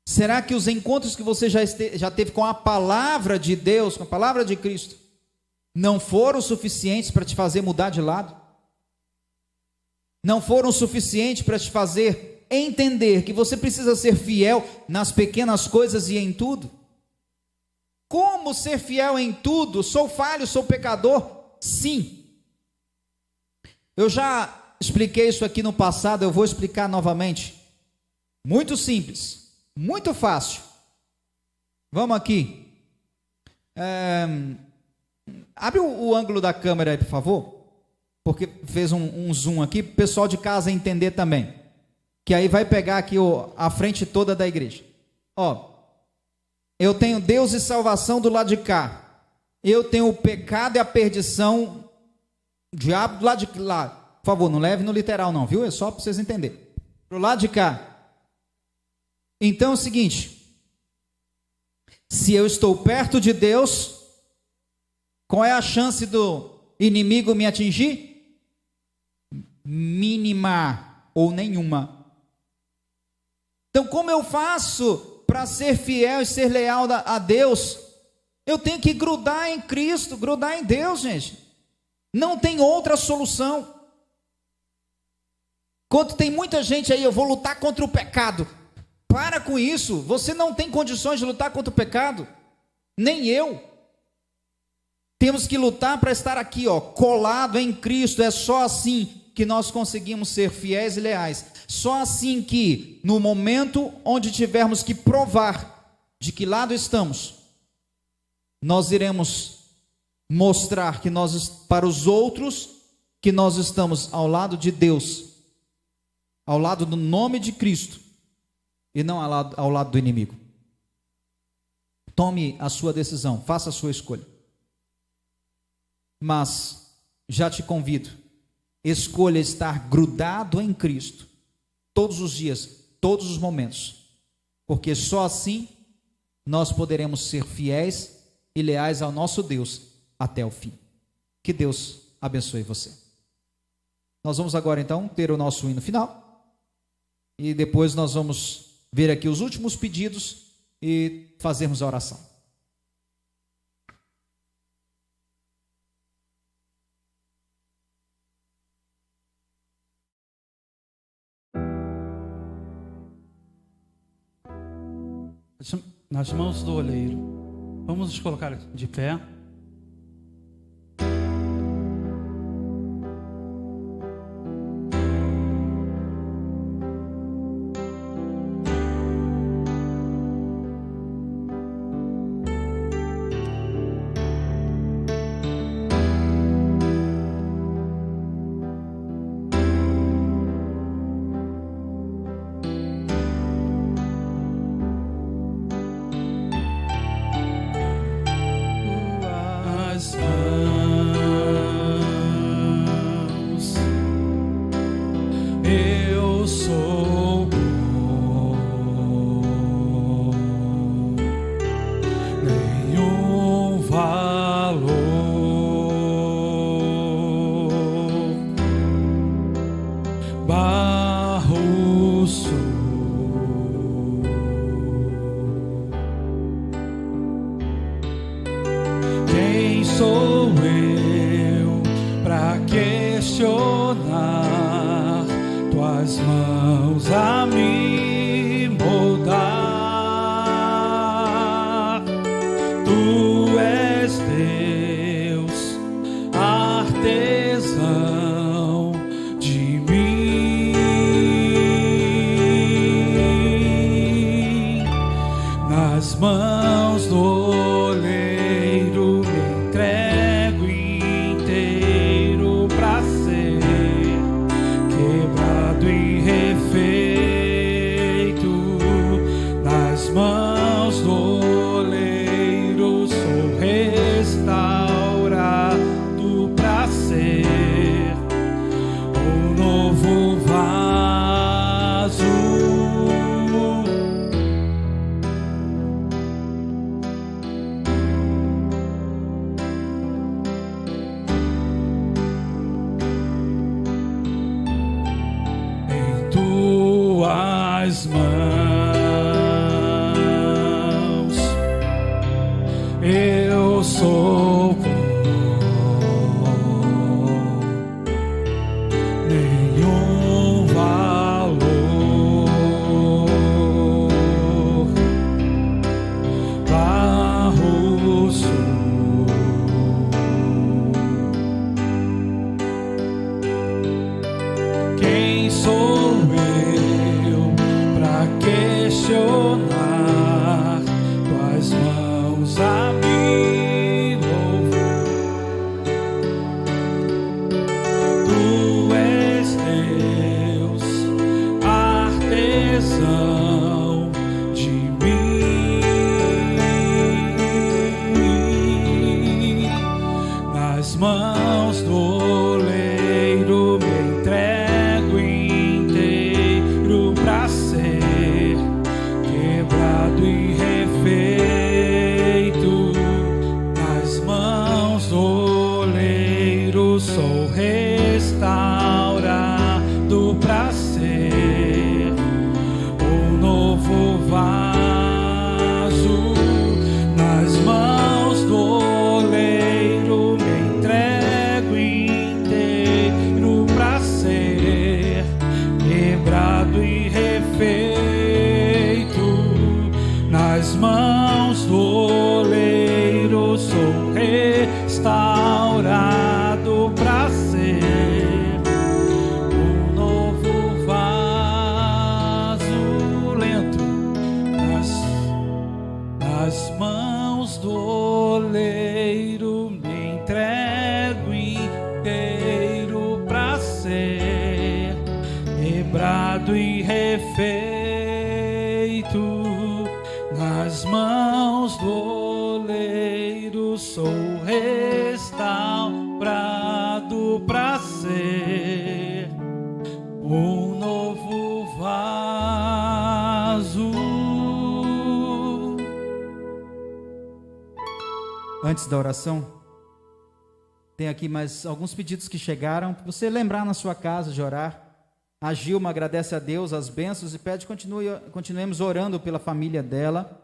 será que os encontros que você já teve com a palavra de Deus, com a palavra de Cristo, não foram suficientes para te fazer mudar de lado? Não foram suficientes para te fazer entender que você precisa ser fiel nas pequenas coisas e em tudo? Como ser fiel em tudo? Sou falho, sou pecador? Sim. Eu já expliquei isso aqui no passado, eu vou explicar novamente. Muito simples, muito fácil. Vamos aqui. Abre o ângulo da câmera aí, por favor, porque fez um zoom aqui, para o pessoal de casa entender também, que aí vai pegar aqui a frente toda da igreja. Ó, eu tenho Deus e salvação do lado de cá, eu tenho o pecado e a perdição, o diabo do lado de lá. Por favor, não leve no literal não, viu? É só para vocês entenderem. Pro lado de cá. Então é o seguinte, se eu estou perto de Deus, qual é a chance do inimigo me atingir? Mínima ou nenhuma. Então, como eu faço para ser fiel e ser leal a Deus? Eu tenho que grudar em Cristo, grudar em Deus, gente. Não tem outra solução. Quando tem muita gente aí, eu vou lutar contra o pecado. Para com isso, você não tem condições de lutar contra o pecado, nem eu. Temos que lutar para estar aqui, ó, colado em Cristo. É só assim que nós conseguimos ser fiéis e leais. Só assim que, no momento onde tivermos que provar de que lado estamos, nós iremos mostrar que nós, para os outros, que nós estamos ao lado de Deus, ao lado do nome de Cristo, e não ao lado do inimigo. Tome a sua decisão, faça a sua escolha. Mas já te convido, escolha estar grudado em Cristo, todos os dias, todos os momentos, porque só assim nós poderemos ser fiéis e leais ao nosso Deus até o fim. Que Deus abençoe você. Nós vamos agora então ter o nosso hino final, e depois nós vamos ver aqui os últimos pedidos e fazermos a oração. Nas mãos do oleiro, vamos nos colocar de pé. Questionar tuas mãos a mim. mãos do oleiro me entrego inteiro pra ser quebrado e refeito. Nas mãos do oleiro sou restaurado pra ser um novo vaso. Antes da oração, tem aqui mais alguns pedidos que chegaram. Para você lembrar na sua casa de orar. A Gilma agradece a Deus as bênçãos e pede que continuemos orando pela família dela.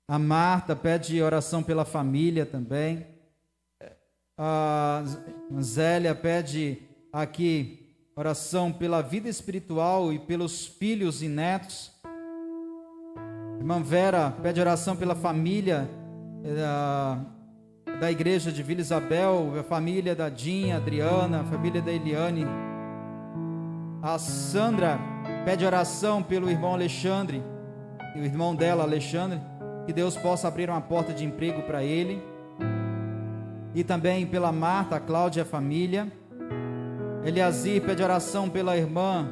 A Marta pede oração pela família também. A Zélia pede aqui oração pela vida espiritual e pelos filhos e netos. Irmã Vera pede oração pela família da igreja de Vila Isabel, a família da Dinha, Adriana, a família da Eliane. A Sandra pede oração pelo irmão Alexandre e o irmão dela, Alexandre, que Deus possa abrir uma porta de emprego para ele. E também pela Marta, a Cláudia e a família. Eliazir pede oração pela irmã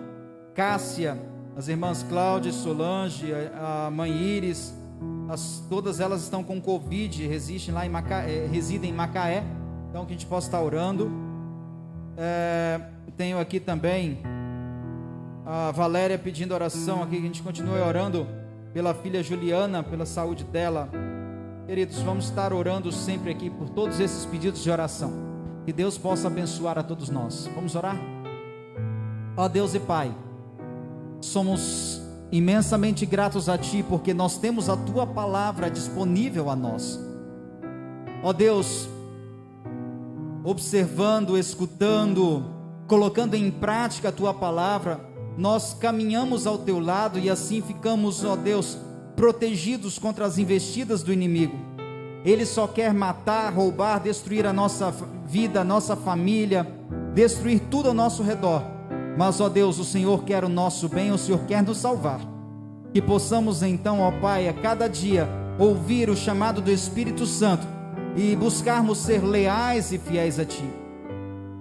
Cássia, as irmãs Cláudia e Solange, a mãe Íris. Todas elas estão com Covid, residem em Macaé, então que a gente possa estar orando. Tenho aqui também a Valéria pedindo oração aqui, que a gente continue orando pela filha Juliana, pela saúde dela. Queridos, vamos estar orando sempre aqui por todos esses pedidos de oração. Que Deus possa abençoar a todos nós. Vamos orar? Ó Deus e Pai, somos imensamente gratos a Ti, porque nós temos a Tua palavra disponível a nós. Ó Deus, observando, escutando, colocando em prática a Tua palavra, nós caminhamos ao Teu lado e assim ficamos, ó Deus, protegidos contra as investidas do inimigo. Ele só quer matar, roubar, destruir a nossa vida, a nossa família, destruir tudo ao nosso redor. Mas, ó Deus, o Senhor quer o nosso bem, o Senhor quer nos salvar. Que possamos então, ó Pai, a cada dia ouvir o chamado do Espírito Santo e buscarmos ser leais e fiéis a Ti.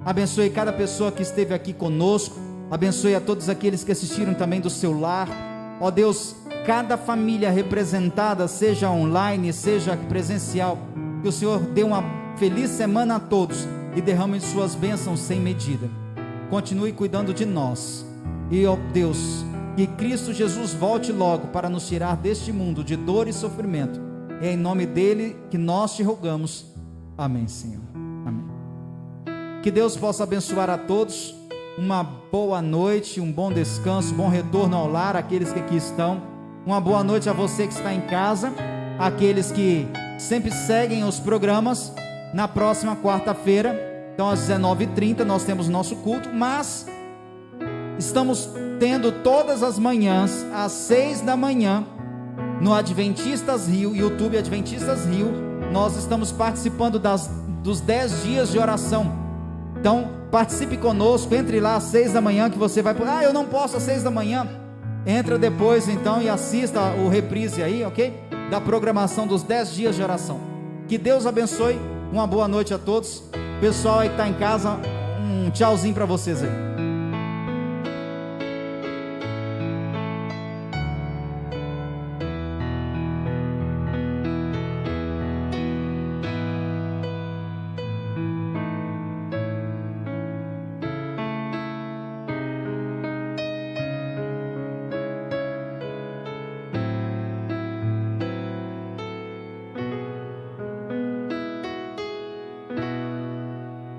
Abençoe cada pessoa que esteve aqui conosco, abençoe a todos aqueles que assistiram também do seu lar. Ó Deus, cada família representada, seja online, seja presencial, que o Senhor dê uma feliz semana a todos e derrame suas bênçãos sem medida. Continue cuidando de nós. E, ó Deus, que Cristo Jesus volte logo para nos tirar deste mundo de dor e sofrimento. É em nome dele que nós te rogamos. Amém, Senhor. Amém. Que Deus possa abençoar a todos. Uma boa noite, um bom descanso, bom retorno ao lar, aqueles que aqui estão. Uma boa noite a você que está em casa, aqueles que sempre seguem os programas. Na próxima quarta-feira, então às 19h30 nós temos o nosso culto, mas estamos tendo todas as manhãs, às 6 da manhã, no Adventistas Rio, YouTube Adventistas Rio, nós estamos participando dos 10 dias de oração. Então participe conosco, entre lá às 6 da manhã, que você vai, eu não posso às 6 da manhã, entra depois então e assista o reprise aí, ok? Da programação dos 10 dias de oração. Que Deus abençoe, uma boa noite a todos. Pessoal aí que está em casa, um tchauzinho para vocês aí.